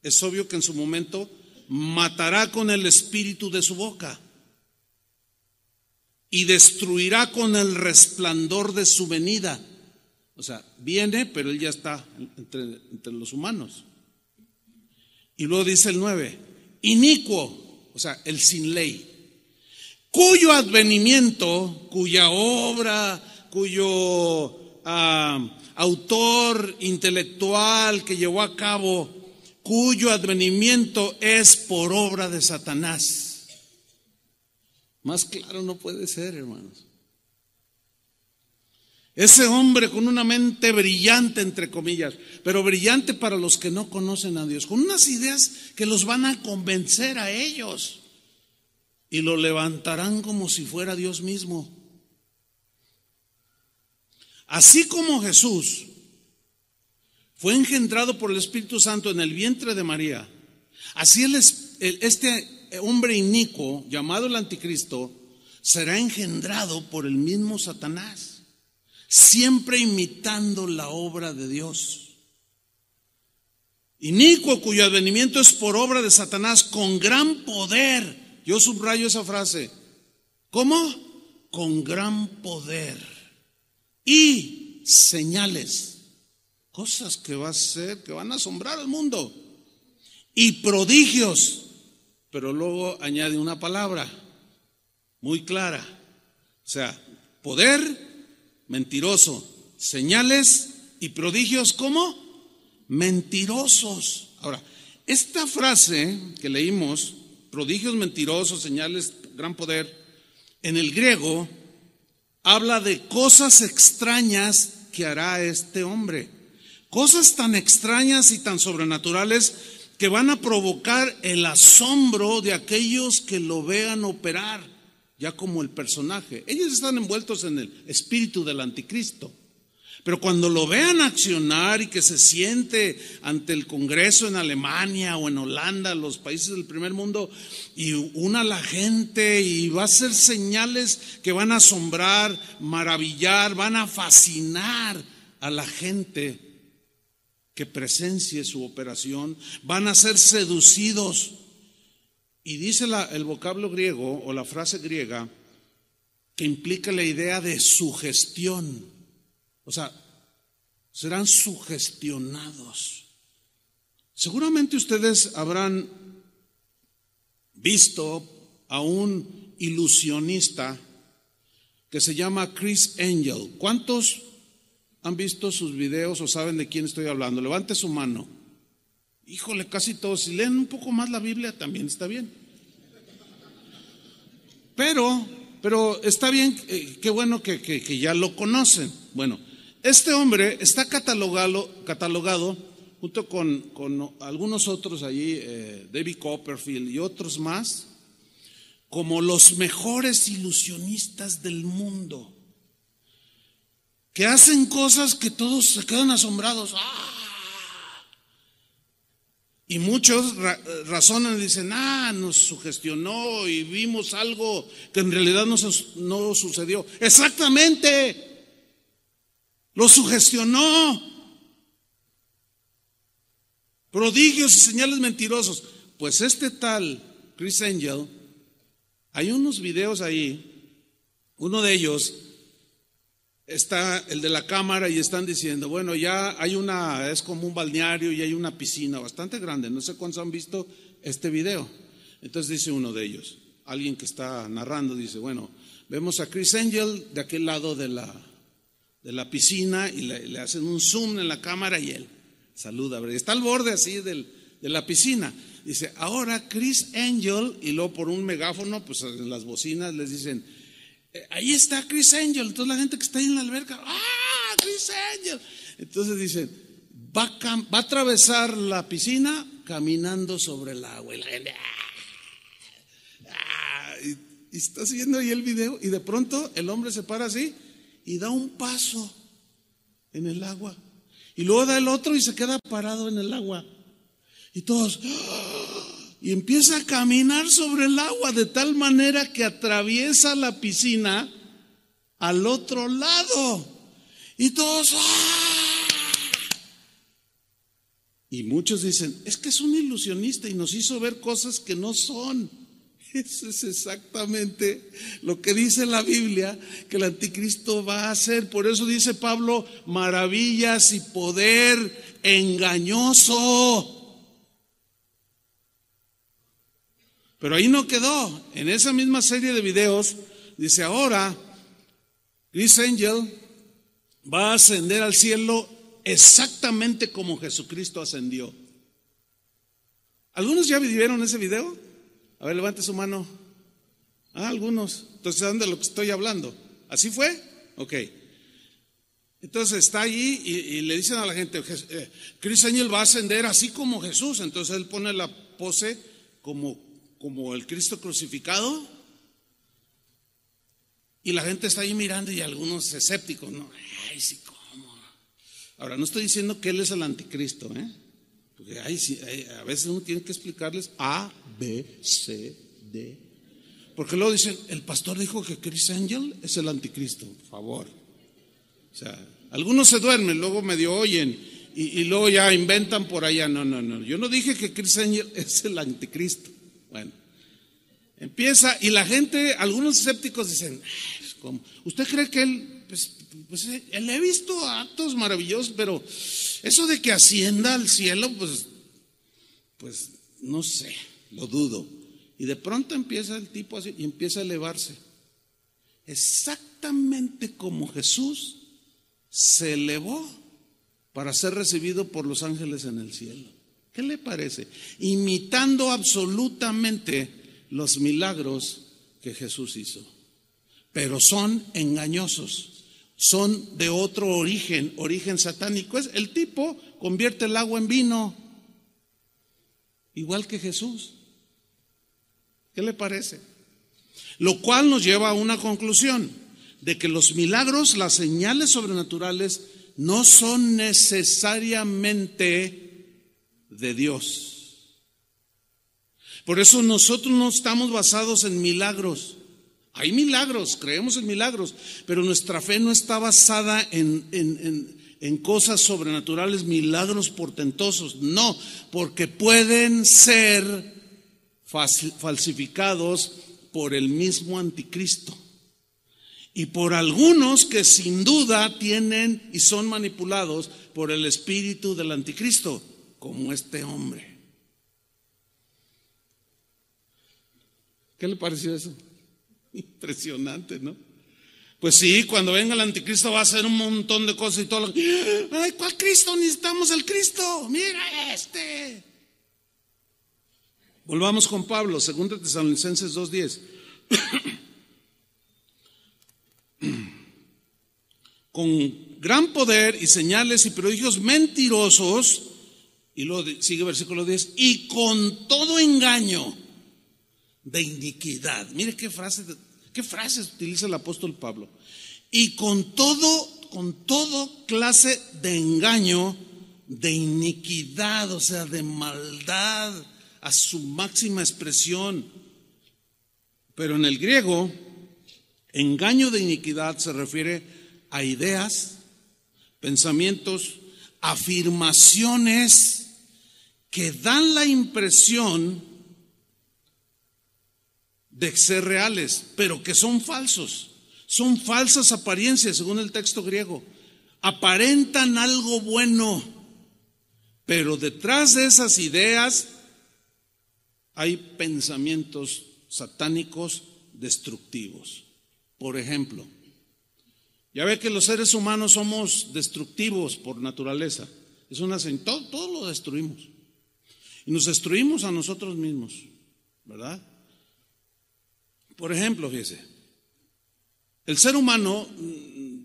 A: es obvio que en su momento, matará con el espíritu de su boca y destruirá con el resplandor de su venida. O sea, viene, pero él ya está entre los humanos. Y luego dice el 9, inicuo, o sea, el sin ley, cuyo advenimiento, cuya obra, cuyo autor intelectual que llevó a cabo, cuyo advenimiento es por obra de Satanás. Más claro no puede ser, hermanos. Ese hombre con una mente brillante, entre comillas, pero brillante para los que no conocen a Dios, con unas ideas que los van a convencer a ellos y lo levantarán como si fuera Dios mismo. Así como Jesús fue engendrado por el Espíritu Santo en el vientre de María, así este hombre inicuo, llamado el anticristo, será engendrado por el mismo Satanás, siempre imitando la obra de Dios. Inicuo, cuyo advenimiento es por obra de Satanás, con gran poder. Yo subrayo esa frase. ¿Cómo? Con gran poder y señales, cosas que va a hacer, que van a asombrar al mundo, y prodigios. Pero luego añade una palabra muy clara, o sea, poder mentiroso, señales y prodigios como mentirosos. Ahora, esta frase que leímos, prodigios mentirosos, señales, gran poder, en el griego habla de cosas extrañas que hará este hombre. Cosas tan extrañas y tan sobrenaturales que van a provocar el asombro de aquellos que lo vean operar, ya como el personaje. Ellos están envueltos en el espíritu del anticristo, pero cuando lo vean accionar y que se siente ante el Congreso en Alemania o en Holanda, los países del primer mundo, y una a la gente y va a hacer señales que van a asombrar, maravillar, van a fascinar a la gente que presencie su operación, van a ser seducidos. Y dice el vocablo griego o la frase griega que implica la idea de sugestión. O sea, serán sugestionados. Seguramente ustedes habrán visto a un ilusionista que se llama Criss Angel. ¿Cuántos han visto sus videos o saben de quién estoy hablando? Levante su mano. Híjole, casi todos. Si leen un poco más la Biblia también está bien. Pero está bien, qué bueno que ya lo conocen. Bueno, este hombre está catalogado junto con algunos otros allí, David Copperfield y otros más, como los mejores ilusionistas del mundo, que hacen cosas que todos se quedan asombrados. ¡Ah! Y muchos razonan y dicen, nos sugestionó y vimos algo que en realidad no sucedió. Exactamente, lo sugestionó. Prodigios y señales mentirosos. Pues este tal Criss Angel, hay unos videos ahí, uno de ellos está el de la cámara y están diciendo, bueno, ya hay es como un balneario y hay una piscina bastante grande. No sé cuántos han visto este video. Entonces dice uno de ellos, alguien que está narrando, dice, bueno, vemos a Criss Angel de aquel lado de la piscina y le hacen un zoom en la cámara y él saluda, ¿verdad? Está al borde así de la piscina. Dice, ahora Criss Angel, y luego por un megáfono, pues en las bocinas les dicen, ahí está Criss Angel. Entonces la gente que está ahí en la alberca, Criss Angel. Entonces dicen, va a atravesar la piscina caminando sobre el agua. Y la gente, y está haciendo ahí el video y de pronto el hombre se para así y da un paso en el agua. Y luego da el otro y se queda parado en el agua. Y todos, y empieza a caminar sobre el agua de tal manera que atraviesa la piscina al otro lado. Y todos, y muchos dicen, es que es un ilusionista y nos hizo ver cosas que no son. Eso es exactamente lo que dice la Biblia que el anticristo va a hacer. Por eso dice Pablo, maravillas y poder engañoso. Pero ahí no quedó. En esa misma serie de videos dice, ahora Chris Angel va a ascender al cielo exactamente como Jesucristo ascendió. ¿Algunos ya vieron ese video? A ver, levante su mano. Algunos. Entonces, ¿saben de lo que estoy hablando? ¿Así fue? Ok. Entonces está allí y le dicen a la gente, Chris Angel va a ascender así como Jesús. Entonces él pone la pose como el Cristo crucificado. Y la gente está ahí mirando y algunos escépticos, ¿no? Ay, sí, ¿cómo? Ahora, no estoy diciendo que él es el anticristo, porque a veces uno tiene que explicarles A, B, C, D. Porque luego dicen, el pastor dijo que Chris Angel es el anticristo, por favor. O sea, algunos se duermen, luego medio oyen y luego ya inventan por allá. No, yo no dije que Chris Angel es el anticristo. Bueno, empieza y la gente, algunos escépticos dicen, ¿cómo? ¿Usted cree que él, pues él he visto actos maravillosos, pero eso de que ascienda al cielo, pues no sé, lo dudo. Y de pronto empieza el tipo así y empieza a elevarse. Exactamente como Jesús se elevó para ser recibido por los ángeles en el cielo. ¿Qué le parece? Imitando absolutamente los milagros que Jesús hizo. Pero son engañosos, son de otro origen satánico. El tipo convierte el agua en vino, igual que Jesús. ¿Qué le parece? Lo cual nos lleva a una conclusión, de que los milagros, las señales sobrenaturales, no son necesariamente de Dios. Por eso nosotros no estamos basados en milagros. Hay milagros, creemos en milagros, pero nuestra fe no está basada en cosas sobrenaturales, milagros portentosos. No, porque pueden ser falsificados por el mismo anticristo y por algunos que sin duda tienen y son manipulados por el espíritu del anticristo, como este hombre. ¿Qué le pareció eso? Impresionante, ¿no? Pues sí, cuando venga el anticristo va a hacer un montón de cosas y todo. Ay, ¿cuál Cristo? Necesitamos el Cristo. Mira este. Volvamos con Pablo, 2 Tesalonicenses 2:10. Con gran poder y señales y prodigios mentirosos, y luego sigue versículo 10, y con todo engaño de iniquidad. Mire qué frases utiliza el apóstol Pablo. Y con todo clase de engaño, de iniquidad, o sea, de maldad a su máxima expresión. Pero en el griego, engaño de iniquidad se refiere a ideas, pensamientos, afirmaciones que dan la impresión de ser reales, pero que son falsos. Son falsas apariencias, según el texto griego. Aparentan algo bueno, pero detrás de esas ideas hay pensamientos satánicos destructivos. Por ejemplo, ya ve que los seres humanos somos destructivos por naturaleza. Es una señal, todo lo destruimos. Y nos destruimos a nosotros mismos, ¿verdad? Por ejemplo, fíjese, el ser humano,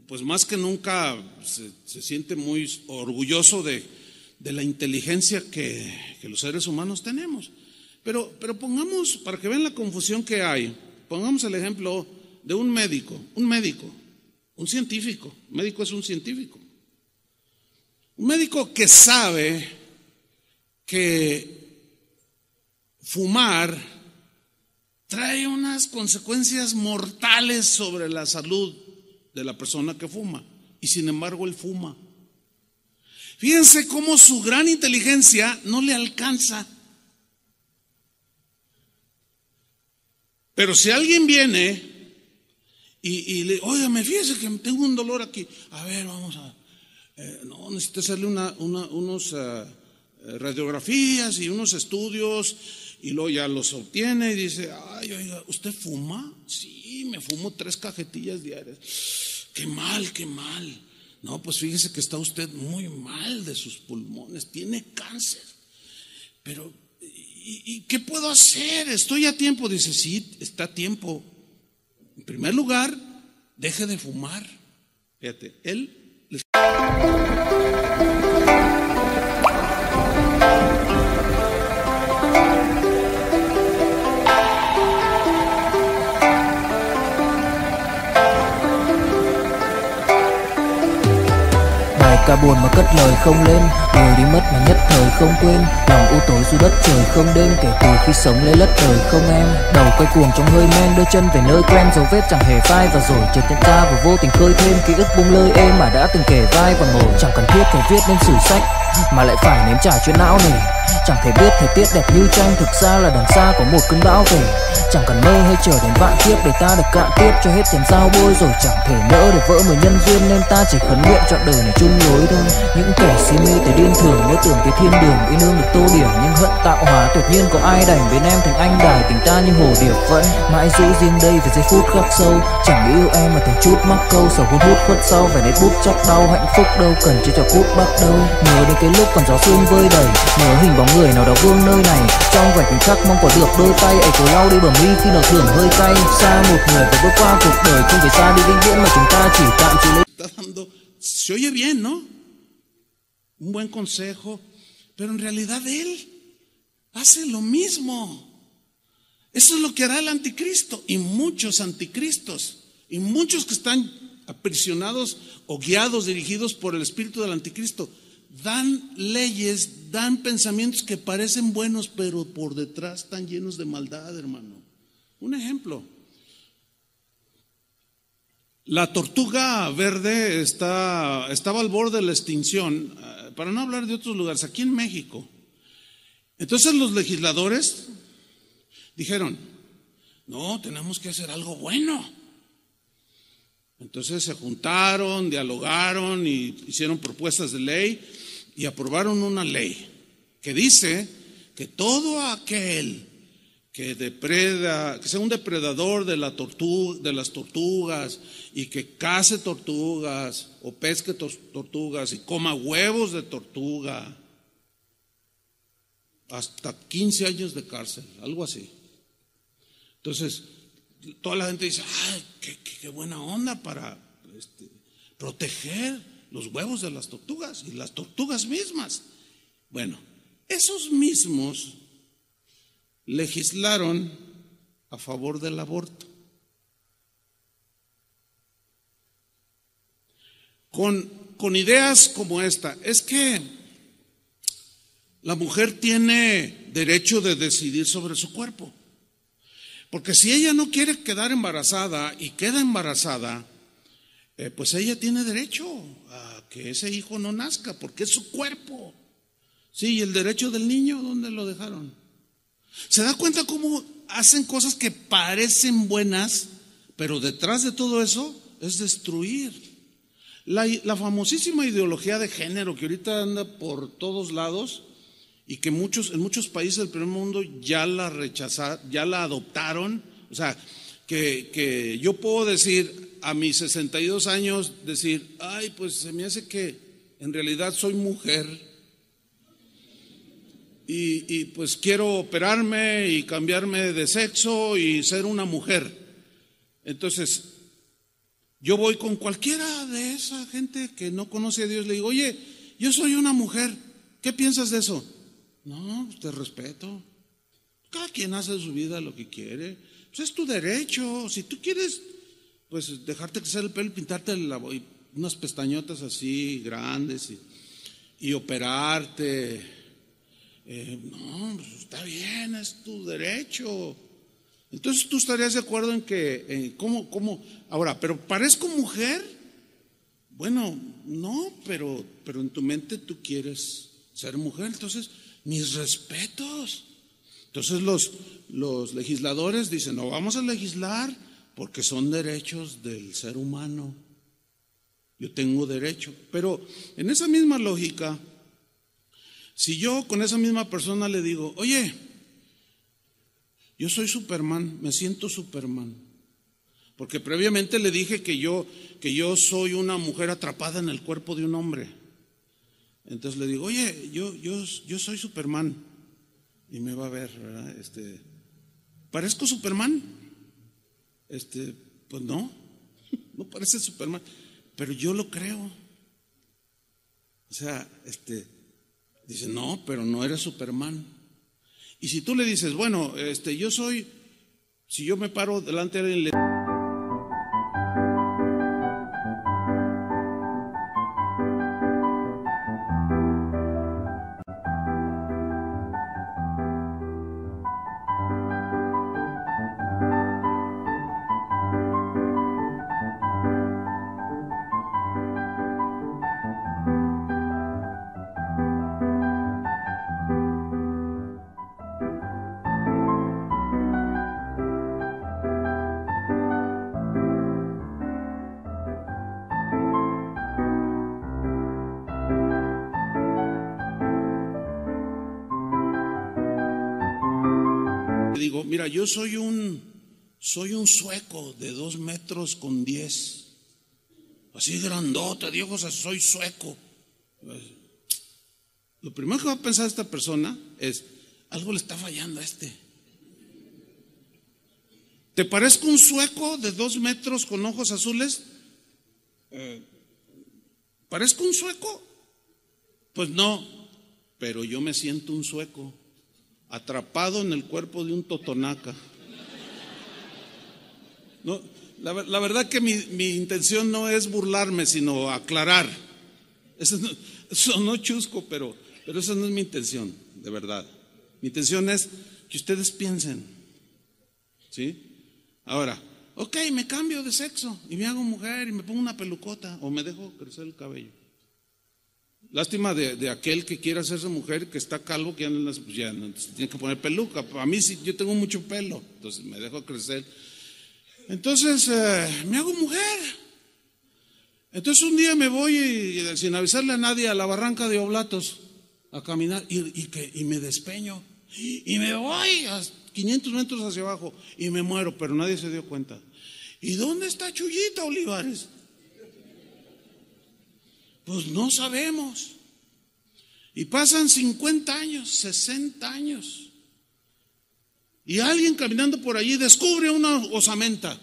A: pues más que nunca se siente muy orgulloso de la inteligencia que los seres humanos tenemos. Pero pongamos, para que vean la confusión que hay, pongamos el ejemplo de un médico, un científico. Un médico es un científico. Un médico que sabe que fumar trae unas consecuencias mortales sobre la salud de la persona que fuma, y sin embargo él fuma. Fíjense cómo su gran inteligencia no le alcanza. Pero si alguien viene y le, óigame, fíjese que tengo un dolor aquí. A ver, vamos a, no, necesito hacerle unos radiografías y unos estudios, y luego ya los obtiene y dice, ay, oiga, ¿usted fuma? Sí, me fumo 3 cajetillas diarias. Qué mal, qué mal. No, pues fíjese que está usted muy mal de sus pulmones, tiene cáncer. Pero, ¿y qué puedo hacer? Estoy a tiempo. Dice, sí, está a tiempo. En primer lugar, deje de fumar. Fíjate, él les...
B: Ca buồn mà cất lời không lên, người đi mất mà nhất thời không quên. Lòng u tối dù đất trời không đêm, kể từ khi sống lấy lất đời không em. Đầu quay cuồng trong hơi men, đưa chân về nơi quen, dấu vết chẳng hề phai. Và rồi chợt nhận ra và vô tình khơi thêm ký ức bung lơi êm mà đã từng kể vai và ngồi. Chẳng cần thiết phải viết nên sử sách mà lại phải nếm trải chuyện não nề. Chẳng thể biết thời tiết đẹp như tranh, thực ra là đằng xa có một cơn bão về. Chẳng cần mơ hay chờ đến vạn kiếp để ta được cạn tiếp cho hết tiền giao bôi. Rồi chẳng thể nỡ để vỡ mười nhân duyên, nên ta chỉ khấn nguyện trọn đời này chung lối thôi. Những kẻ si mê tới điên thường mơ tưởng tới thiên đường, yêu nương được tô điểm nhưng hận tạo hóa. Tuyệt nhiên có ai đành bên em thành anh đài, tình ta như hồ điệp vẫn mãi giữ riêng đây về giây phút khắc sâu. Chẳng yêu em mà từng chút mắc câu, sầu hun hút khuất sau về nét bút chắc đau. Hạnh phúc đâu cần chỉ cho phút bắt đầu. Nhớ đến cái lúc còn gió sương vơi đầy, nhớ hình bóng người nào đó vương nơi này. Trong vài khoảnh khắc mong có được đôi tay ấy cố lau đi bờ mi khi nào thưởng hơi cay. Xa một người phải bước qua cuộc đời, không phải xa đi vĩnh viễn mà chúng ta chỉ tạm chịu lấy.
A: Se oye bien, ¿no? Un buen consejo, pero en realidad él hace lo mismo. Eso es lo que hará el anticristo y muchos anticristos y muchos que están aprisionados o guiados, dirigidos por el espíritu del anticristo. Dan leyes, dan pensamientos que parecen buenos, pero por detrás están llenos de maldad, hermano. Un ejemplo. La tortuga verde estaba al borde de la extinción, para no hablar de otros lugares, aquí en México. Entonces los legisladores dijeron, no, tenemos que hacer algo bueno. Entonces se juntaron, dialogaron y hicieron propuestas de ley y aprobaron una ley que dice que todo aquel que depreda, que sea un depredador de las tortugas y que case tortugas o pesque tortugas y coma huevos de tortuga, hasta 15 años de cárcel, algo así. Entonces, toda la gente dice, ay, qué buena onda para proteger los huevos de las tortugas y las tortugas mismas. Bueno, esos mismos legislaron a favor del aborto. Con ideas como esta, es que la mujer tiene derecho de decidir sobre su cuerpo. Porque si ella no quiere quedar embarazada y queda embarazada, pues ella tiene derecho a que ese hijo no nazca, porque es su cuerpo. Sí, y el derecho del niño, ¿dónde lo dejaron? ¿Se da cuenta cómo hacen cosas que parecen buenas, pero detrás de todo eso es destruir? La famosísima ideología de género que ahorita anda por todos lados y que en muchos países del primer mundo ya la rechazaron, ya la adoptaron. O sea, que yo puedo decir a mis 62 años, decir, ay, pues se me hace que en realidad soy mujer. Y pues quiero operarme y cambiarme de sexo y ser una mujer. Entonces, yo voy con cualquiera de esa gente que no conoce a Dios, le digo, oye, yo soy una mujer, ¿qué piensas de eso? No, pues te respeto. Cada quien hace de su vida lo que quiere. Pues es tu derecho. Si tú quieres, pues dejarte crecer el pelo y pintarte unas pestañotas así grandes y operarte. No, pues está bien, es tu derecho. Entonces tú estarías de acuerdo en que, ¿cómo? Ahora, ¿pero parezco mujer? Bueno, no, pero en tu mente tú quieres ser mujer. Entonces, mis respetos. Entonces los legisladores dicen, no vamos a legislar porque son derechos del ser humano. Yo tengo derecho. Pero en esa misma lógica, si yo con esa misma persona le digo, oye, yo soy Superman, me siento Superman, porque previamente le dije que yo soy una mujer atrapada en el cuerpo de un hombre. Entonces le digo, oye, yo soy Superman, y me va a ver, ¿verdad? ¿Parezco Superman? Pues no parece Superman, pero yo lo creo. O sea, dice, no, pero no eres Superman. Y si tú le dices, bueno, si yo me paro delante de él, digo, mira, yo soy un sueco de 2 metros con 10, así grandote, Dios, o sea, soy sueco. Lo primero que va a pensar esta persona es, algo le está fallando a este. ¿Te parezco un sueco de 2 metros con ojos azules? ¿Parezco un sueco? Pues no, pero yo me siento un sueco, atrapado en el cuerpo de un totonaca. No, la verdad que mi intención no es burlarme, sino aclarar. Eso no chusco, pero esa no es mi intención, de verdad. Mi intención es que ustedes piensen, ¿sí? Ahora, ok, me cambio de sexo y me hago mujer y me pongo una pelucota o me dejo crecer el cabello. Lástima de aquel que quiere hacerse mujer, que está calvo, que ya no, tiene que poner peluca. A mí sí, yo tengo mucho pelo, entonces me dejo crecer. Entonces me hago mujer. Entonces un día me voy sin avisarle a nadie a la barranca de Oblatos a caminar y me despeño y me voy a 500 metros hacia abajo y me muero, pero nadie se dio cuenta. ¿Y dónde está Chuyita Olivares? Pues no sabemos. Y pasan 50 años, 60 años. Y alguien caminando por allí descubre una osamenta.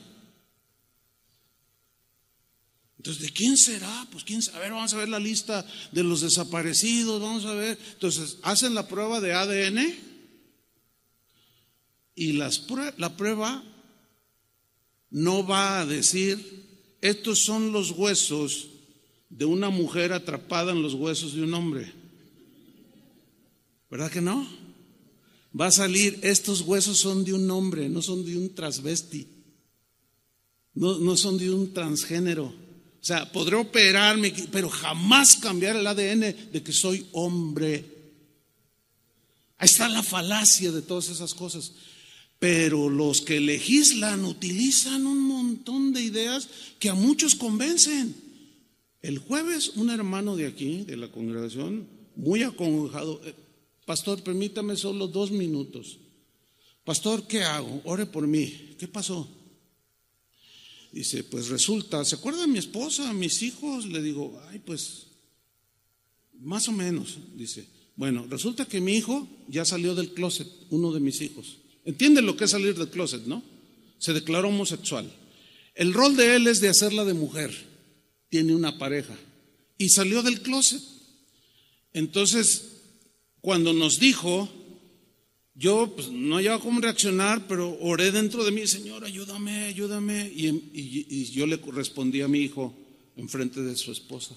A: Entonces, ¿de quién será? Pues quién sabe. A ver, vamos a ver la lista de los desaparecidos, vamos a ver. Entonces, hacen la prueba de ADN y la prueba no va a decir, estos son los huesos de una mujer atrapada en los huesos de un hombre. ¿Verdad que no? Va a salir, estos huesos son de un hombre, no son de un transvesti, no son de un transgénero. O sea, podré operarme, pero jamás cambiar el ADN de que soy hombre. Ahí está la falacia de todas esas cosas. Pero los que legislan utilizan un montón de ideas que a muchos convencen. El jueves un hermano de aquí, de la congregación, muy acongojado, pastor, permítame solo 2 minutos. Pastor, ¿qué hago? Ore por mí. ¿Qué pasó? Dice, pues resulta, ¿se acuerda de mi esposa, mis hijos? Le digo, ay, pues, más o menos. Dice, bueno, resulta que mi hijo ya salió del closet, uno de mis hijos. ¿Entienden lo que es salir del closet, no? Se declaró homosexual. El rol de él es de hacerla de mujer. Tiene una pareja y salió del closet. Entonces, cuando nos dijo, yo pues, no hallaba cómo reaccionar, pero oré dentro de mí, Señor, ayúdame. Y yo le respondí a mi hijo enfrente de su esposa.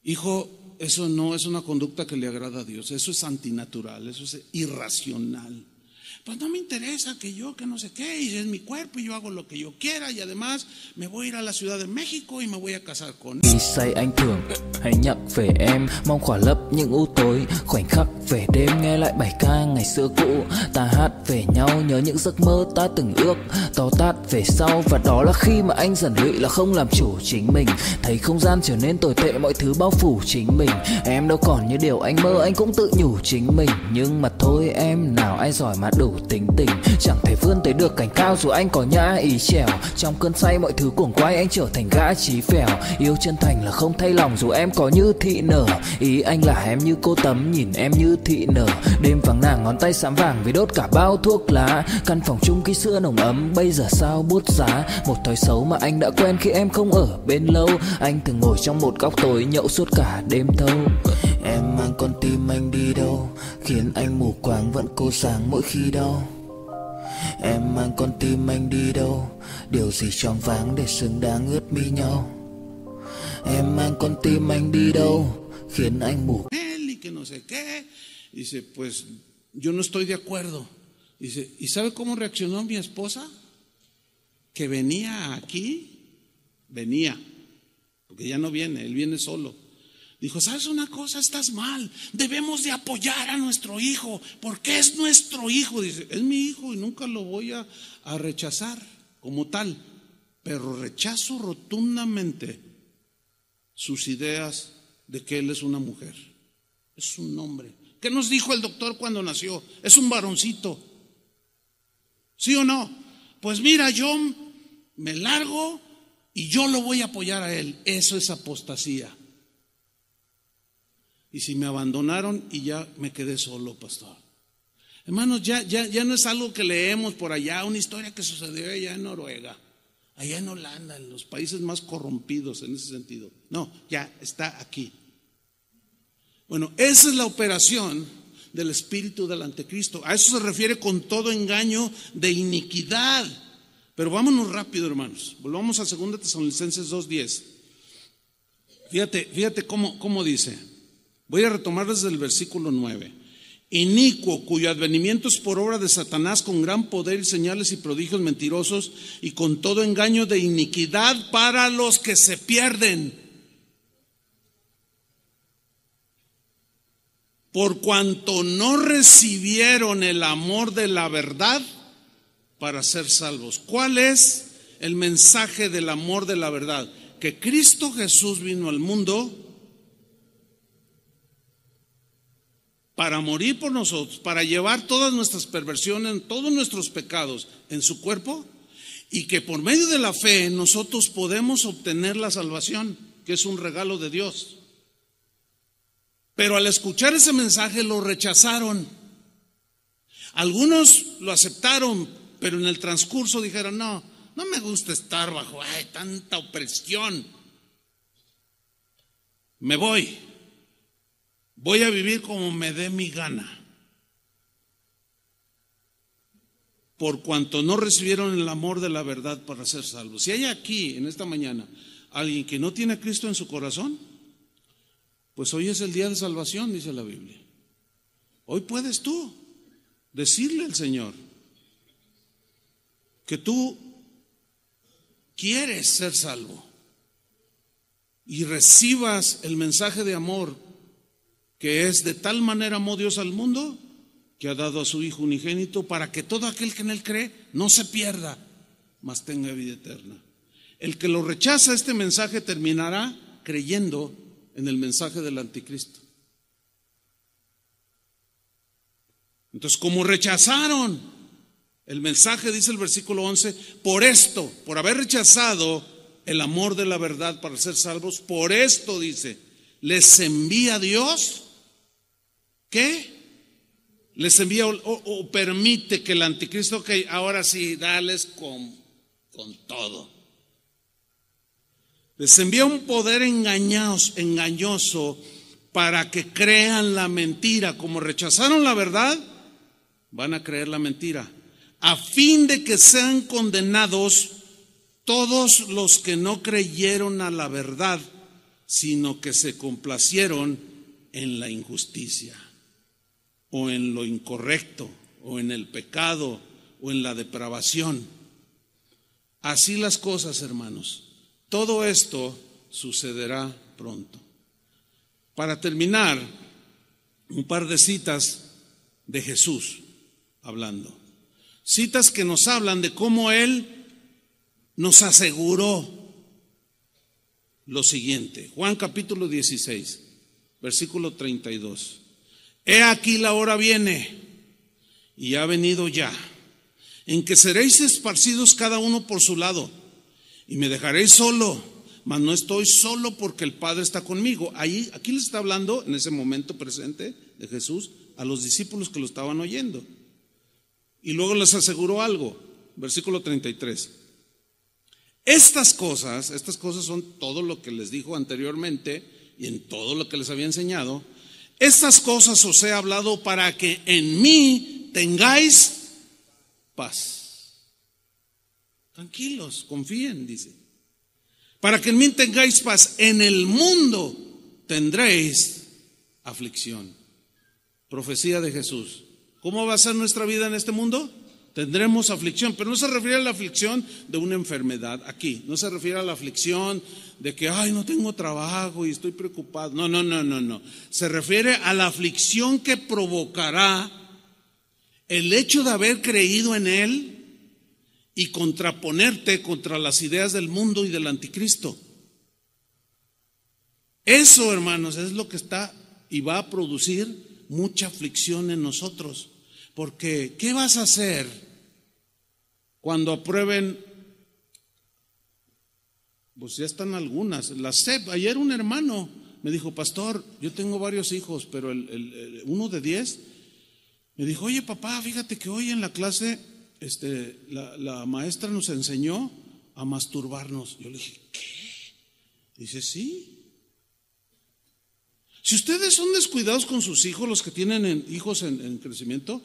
A: Hijo, eso no es una conducta que le agrada a Dios, eso es antinatural, eso es irracional. Pues no me interesa que no sé qué, y es mi cuerpo y yo hago lo que yo quiera, y además me voy a ir a la Ciudad de México y me voy a casar con
B: Đi say anh thường hay nhắc về em, mong khỏa lấp những u tối, khoảnh khắc về đêm nghe lại bài ca ngày xưa cũ. Ta hát về nhau nhớ những giấc mơ ta từng ước, to tát về sau, và đó là khi mà anh dần lụy là không làm chủ chính mình. Thấy không gian trở nên tồi tệ, mọi thứ bao phủ chính mình. Em đâu còn như điều anh mơ, anh cũng tự nhủ chính mình. Nhưng mà thôi em, nào ai giỏi mà đủ tính tình, chẳng thể vươn tới được cảnh cao dù anh có nhã ý trèo. Trong cơn say mọi thứ cuồng quay, anh trở thành gã chí phèo. Yêu chân thành là không thay lòng dù em có như thị nở. Ý anh là em như cô Tấm, nhìn em như thị nở. Đêm vắng nàng ngón tay xám vàng vì đốt cả bao thuốc lá. Căn phòng chung ký xưa nồng ấm, bây giờ sao bút giá. Một thói xấu mà anh đã quen khi em không ở bên lâu. Anh thường ngồi trong một góc tối nhậu suốt cả đêm thâu. Em mang con tim anh đi đâu, khiến anh mù quáng vẫn cố sáng mỗi khi đau. Em mang con tim anh đi đâu, điều gì choáng váng để xứng đáng ướt mi nhau. Em mang con tim anh đi đâu, khiến anh mù.
A: Él y que no sé qué. Dice, pues yo no estoy de acuerdo. Dice, ¿y sabe cómo reaccionó mi esposa? Que venía aquí, porque ya no viene, él viene solo. Dijo, ¿sabes una cosa? Estás mal, debemos de apoyar a nuestro hijo, porque es nuestro hijo. Dice, es mi hijo y nunca lo voy a rechazar como tal, pero rechazo rotundamente sus ideas de que él es una mujer, es un hombre. ¿Qué nos dijo el doctor cuando nació? Es un varoncito, ¿sí o no? Pues mira, yo me largo y yo lo voy a apoyar a él. Eso es apostasía. Y si me abandonaron y ya me quedé solo, pastor. Hermanos, ya no es algo que leemos por allá, una historia que sucedió allá en Noruega, allá en Holanda, en los países más corrompidos en ese sentido. No, ya está aquí. Bueno, esa es la operación del espíritu del anticristo. A eso se refiere con todo engaño de iniquidad. Pero vámonos rápido, hermanos. Volvamos a 2 Tesalonicenses 2:10. Fíjate cómo dice. Voy a retomar desde el versículo 9. Inicuo, cuyo advenimiento es por obra de Satanás, con gran poder y señales y prodigios mentirosos, y con todo engaño de iniquidad para los que se pierden. Por cuanto no recibieron el amor de la verdad para ser salvos. ¿Cuál es el mensaje del amor de la verdad? Que Cristo Jesús vino al mundo para morir por nosotros, para llevar todas nuestras perversiones, todos nuestros pecados en su cuerpo, y que por medio de la fe nosotros podemos obtener la salvación, que es un regalo de Dios. Pero al escuchar ese mensaje lo rechazaron. Algunos lo aceptaron, pero en el transcurso dijeron, no me gusta estar bajo tanta opresión. Me voy a vivir como me dé mi gana. Por cuanto no recibieron el amor de la verdad para ser salvos. Si hay aquí en esta mañana alguien que no tiene a Cristo en su corazón, pues hoy es el día de salvación, dice la Biblia. Hoy puedes tú decirle al Señor que tú quieres ser salvo y recibas el mensaje de amor, que es: de tal manera amó Dios al mundo que ha dado a su Hijo unigénito, para que todo aquel que en él cree no se pierda, mas tenga vida eterna. El que lo rechaza este mensaje terminará creyendo en el mensaje del anticristo. Entonces, como rechazaron el mensaje, dice el versículo 11, por esto, por haber rechazado el amor de la verdad para ser salvos, por esto, dice, les envía Dios, ¿qué? Les envía o permite que el anticristo, que ahora sí, dales con todo. Les envía un poder engañoso para que crean la mentira. Como rechazaron la verdad, van a creer la mentira, a fin de que sean condenados todos los que no creyeron a la verdad, sino que se complacieron en la injusticia, o en lo incorrecto, o en el pecado, o en la depravación. Así las cosas, hermanos. Todo esto sucederá pronto. Para terminar, un par de citas de Jesús hablando. Citas que nos hablan de cómo Él nos aseguró lo siguiente. Juan capítulo 16, versículo 32. He aquí la hora viene, y ha venido ya, en que seréis esparcidos cada uno por su lado, y me dejaréis solo, mas no estoy solo porque el Padre está conmigo. Aquí les está hablando en ese momento presente de Jesús a los discípulos que lo estaban oyendo. Y luego les aseguró algo, versículo 33. Estas cosas son todo lo que les dijo anteriormente y en todo lo que les había enseñado. Estas cosas os he hablado para que en mí tengáis paz. Tranquilos, confíen, dice. Para que en mí tengáis paz. En el mundo tendréis aflicción. Profecía de Jesús. ¿Cómo va a ser nuestra vida en este mundo? Tendremos aflicción, pero no se refiere a la aflicción de una enfermedad aquí. No se refiere a la aflicción de que, no tengo trabajo y estoy preocupado. No. Se refiere a la aflicción que provocará el hecho de haber creído en Él y contraponerte contra las ideas del mundo y del anticristo. Eso, hermanos, es lo que está y va a producir mucha aflicción en nosotros. Porque, ¿qué vas a hacer cuando aprueben? Pues ya están algunas. La SEP, ayer un hermano me dijo, pastor, yo tengo varios hijos, pero uno de 10 me dijo, oye papá, fíjate que hoy en la clase la maestra nos enseñó a masturbarnos. Yo le dije, ¿qué? Dice, sí. Si ustedes son descuidados con sus hijos, los que tienen hijos en crecimiento,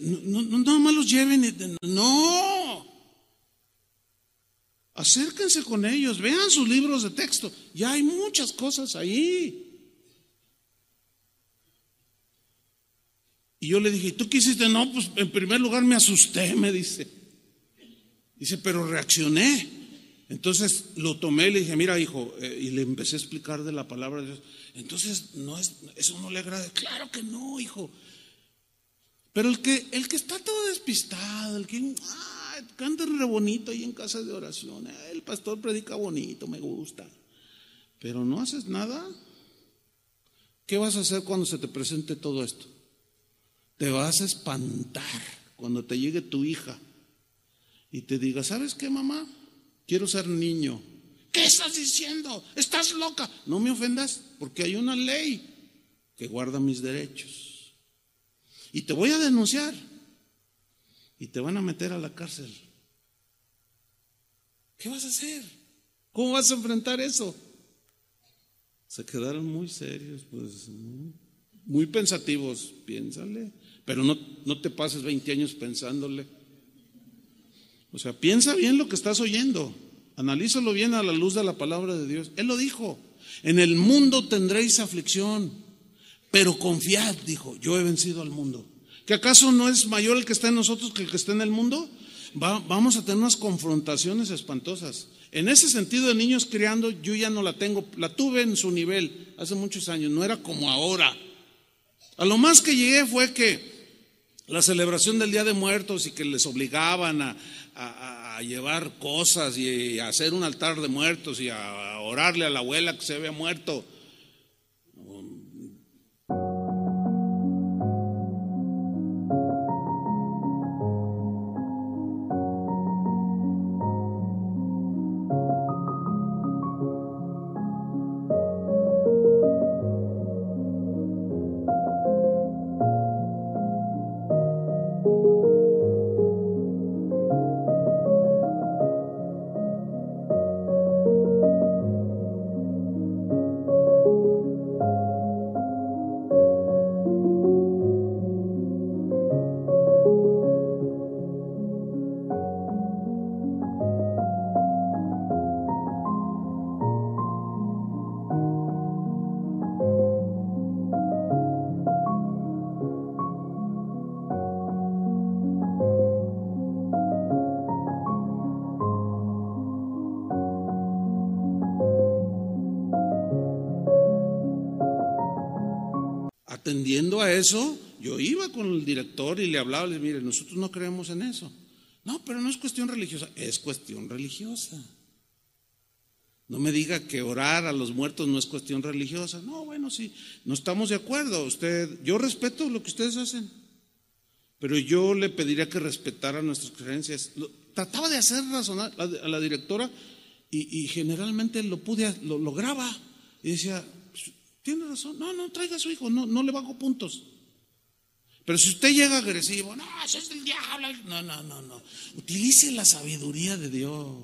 A: no nada más los lleven, no. Acérquense con ellos, vean sus libros de texto, ya hay muchas cosas ahí. Y yo le dije, ¿tú qué hiciste? No, pues en primer lugar me asusté, me dice. Dice, pero reaccioné. Entonces lo tomé y le dije, mira hijo, y le empecé a explicar de la palabra de Dios. Entonces eso no le agrada. Claro que no, hijo. Pero el que está todo despistado, el que canta re bonito ahí en casa de oración, el pastor predica bonito, me gusta, pero no haces nada. ¿Qué vas a hacer cuando se te presente todo esto? Te vas a espantar cuando te llegue tu hija y te diga, ¿sabes qué, mamá? Quiero ser niño. ¿Qué estás diciendo? ¿Estás loca? No me ofendas, porque hay una ley que guarda mis derechos. Y te voy a denunciar. Y te van a meter a la cárcel. ¿Qué vas a hacer? ¿Cómo vas a enfrentar eso? Se quedaron muy serios, pues, muy pensativos. Piénsale. Pero no te pases 20 años pensándole. O sea, piensa bien lo que estás oyendo. Analízalo bien a la luz de la palabra de Dios. Él lo dijo. En el mundo tendréis aflicción, pero confiad, dijo, yo he vencido al mundo. ¿Que acaso no es mayor el que está en nosotros que el que está en el mundo? Vamos a tener unas confrontaciones espantosas. En ese sentido de niños criando, yo ya no la tengo. La tuve en su nivel hace muchos años, no era como ahora. A lo más que llegué fue que la celebración del Día de Muertos y que les obligaban a llevar cosas y a hacer un altar de muertos y a orarle a la abuela que se había muerto. atendiendo a eso, yo iba con el director y le hablaba, le dije, mire, nosotros no creemos en eso. No, pero no es cuestión religiosa, es cuestión religiosa. No me diga que orar a los muertos no es cuestión religiosa. No, bueno, sí, no estamos de acuerdo. Yo respeto lo que ustedes hacen, pero yo le pediría que respetara nuestras creencias. Trataba de hacer razonar a la directora y generalmente lo lograba. Y decía, tiene razón, no traiga a su hijo, no le bajo puntos. Pero si usted llega agresivo, no, eso es del diablo. No. Utilice la sabiduría de Dios.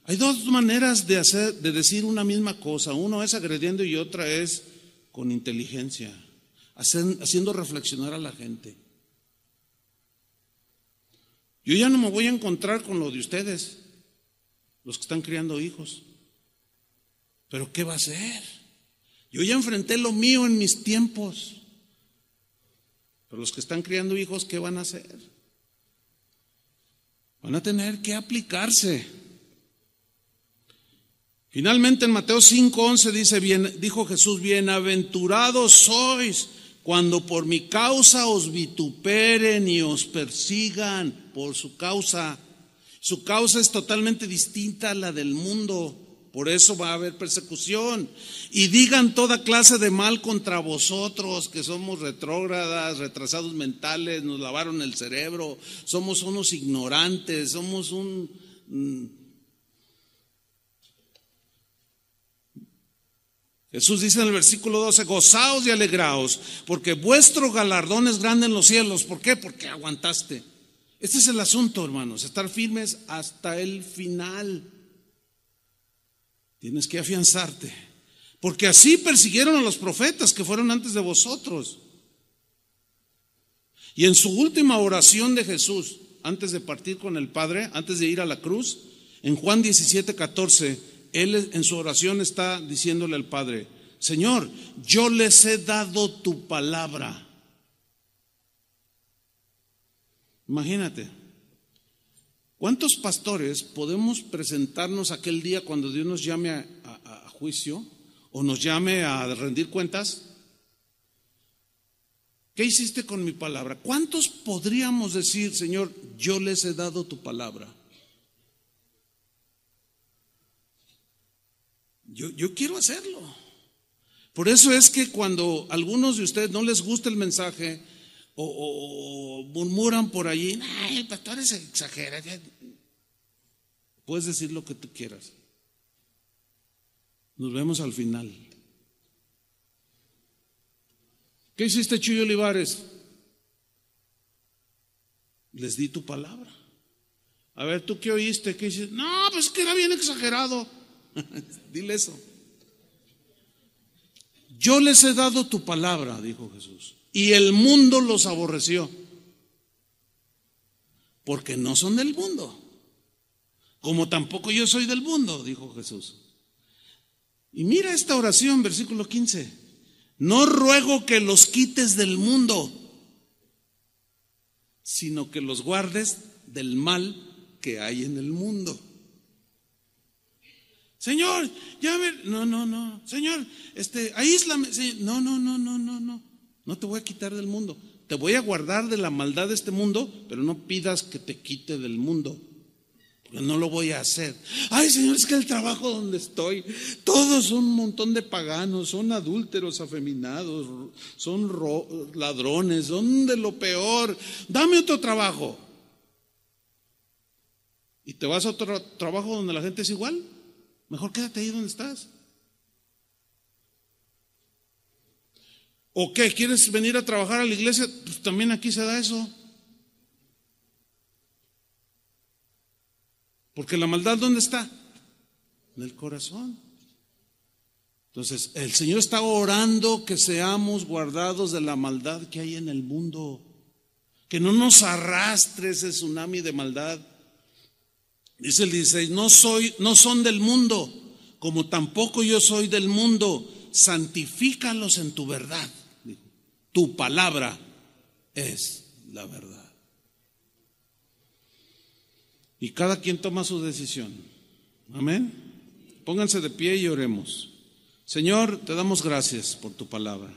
A: Hay dos maneras de decir una misma cosa. Uno es agrediendo y otra es con inteligencia, haciendo reflexionar a la gente. Yo ya no me voy a encontrar con lo de ustedes, los que están criando hijos. Pero ¿qué va a hacer? Yo ya enfrenté lo mío en mis tiempos. Pero los que están criando hijos, ¿qué van a hacer? Van a tener que aplicarse. Finalmente en Mateo 5:11 dijo Jesús, bienaventurados sois cuando por mi causa os vituperen y os persigan por su causa. Su causa es totalmente distinta a la del mundo, por eso va a haber persecución. Y digan toda clase de mal contra vosotros, que somos retrógradas, retrasados mentales, nos lavaron el cerebro, somos unos ignorantes, somos Jesús dice en el versículo 12, gozaos y alegraos, porque vuestro galardón es grande en los cielos. ¿Por qué? Porque aguantaste. Este es el asunto, hermanos, estar firmes hasta el final. Tienes que afianzarte, porque así persiguieron a los profetas que fueron antes de vosotros. Y en su última oración de Jesús, antes de partir con el Padre, antes de ir a la cruz, en Juan 17:14, Él en su oración está diciéndole al Padre, Señor, yo les he dado tu palabra. Imagínate, ¿cuántos pastores podemos presentarnos aquel día cuando Dios nos llame a juicio o nos llame a rendir cuentas? ¿Qué hiciste con mi palabra? ¿Cuántos podríamos decir, Señor, yo les he dado tu palabra? Yo quiero hacerlo. Por eso es que cuando a algunos de ustedes no les gusta el mensaje o murmuran por allí, el pastor exagera, puedes decir lo que tú quieras. Nos vemos al final. ¿Qué hiciste, Chuyo Olivares? Les di tu palabra. A ver, ¿tú qué oíste? ¿Qué hiciste? No, pues que era bien exagerado. Dile eso. Yo les he dado tu palabra, dijo Jesús, y el mundo los aborreció, porque no son del mundo, como tampoco yo soy del mundo, dijo Jesús. Y mira esta oración, versículo 15. No ruego que los quites del mundo, sino que los guardes del mal que hay en el mundo. Señor, no, Señor, aíslame. No, no te voy a quitar del mundo. Te voy a guardar de la maldad de este mundo, pero no pidas que te quite del mundo, porque no lo voy a hacer. Ay, Señor, es que el trabajo donde estoy, todos son un montón de paganos, son adúlteros, afeminados, son ladrones, son de lo peor. Dame otro trabajo. ¿Y te vas a otro trabajo donde la gente es igual? Mejor quédate ahí donde estás. ¿O qué? ¿Quieres venir a trabajar a la iglesia? Pues también aquí se da eso. Porque la maldad, ¿dónde está? En el corazón. Entonces, el Señor está orando que seamos guardados de la maldad que hay en el mundo. Que no nos arrastre ese tsunami de maldad. Dice el 16, no son del mundo, como tampoco yo soy del mundo. Santifícalos en tu verdad. Tu palabra es la verdad. Y cada quien toma su decisión. Amén. Pónganse de pie y oremos. Señor, te damos gracias por tu palabra.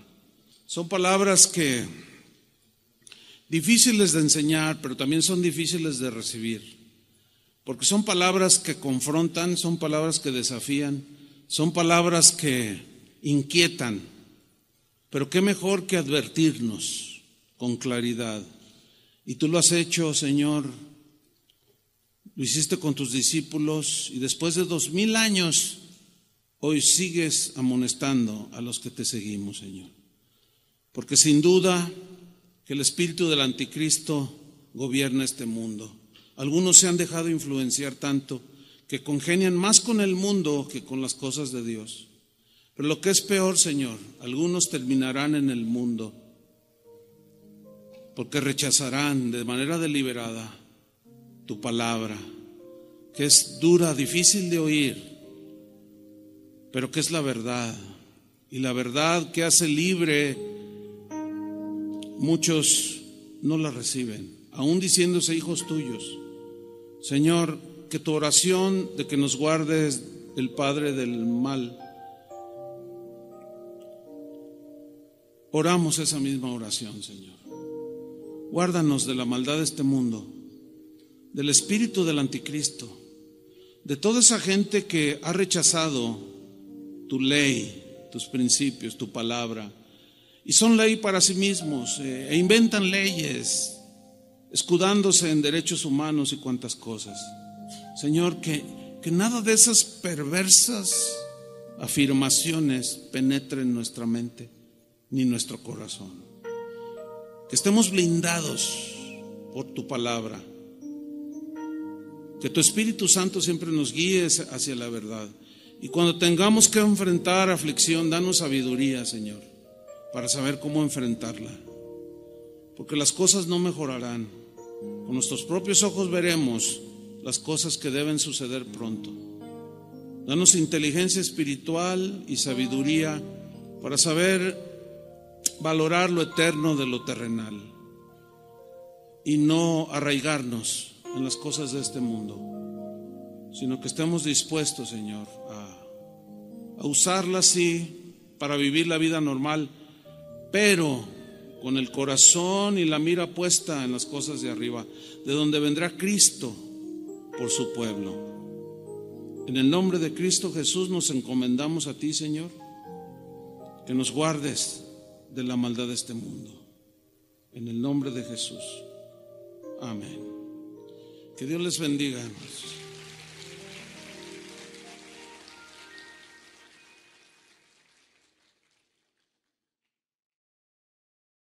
A: Son palabras que difíciles de enseñar, pero también son difíciles de recibir, porque son palabras que confrontan, son palabras que desafían, son palabras que inquietan, pero qué mejor que advertirnos con claridad. Y tú lo has hecho, Señor, lo hiciste con tus discípulos, y después de 2000 años, hoy sigues amonestando a los que te seguimos, Señor. Porque sin duda que el espíritu del anticristo gobierna este mundo. Algunos se han dejado influenciar tanto que congenian más con el mundo que con las cosas de Dios. Pero lo que es peor, Señor, algunos terminarán en el mundo porque rechazarán de manera deliberada tu palabra, que es dura, difícil de oír, pero que es la verdad. Y la verdad que hace libre, muchos no la reciben, aún diciéndose hijos tuyos. Señor, que tu oración de que nos guardes el Padre del mal, oramos esa misma oración, Señor. Guárdanos de la maldad de este mundo, del espíritu del anticristo, de toda esa gente que ha rechazado tu ley, tus principios, tu palabra, y son ley para sí mismos, e inventan leyes, escudándose en derechos humanos y cuantas cosas. Señor, que nada de esas perversas afirmaciones penetre en nuestra mente ni nuestro corazón. Que estemos blindados por tu palabra. Que tu Espíritu Santo siempre nos guíe hacia la verdad. Y cuando tengamos que enfrentar aflicción, danos sabiduría, Señor, para saber cómo enfrentarla. Porque las cosas no mejorarán. Con nuestros propios ojos veremos las cosas que deben suceder pronto. Danos inteligencia espiritual y sabiduría para saber valorar lo eterno de lo terrenal y no arraigarnos en las cosas de este mundo, sino que estemos dispuestos, Señor, a usarlas sí para vivir la vida normal, pero con el corazón y la mira puesta en las cosas de arriba, de donde vendrá Cristo por su pueblo. En el nombre de Cristo Jesús nos encomendamos a ti, Señor, que nos guardes de la maldad de este mundo. En el nombre de Jesús. Amén. Que Dios les bendiga, hermanos.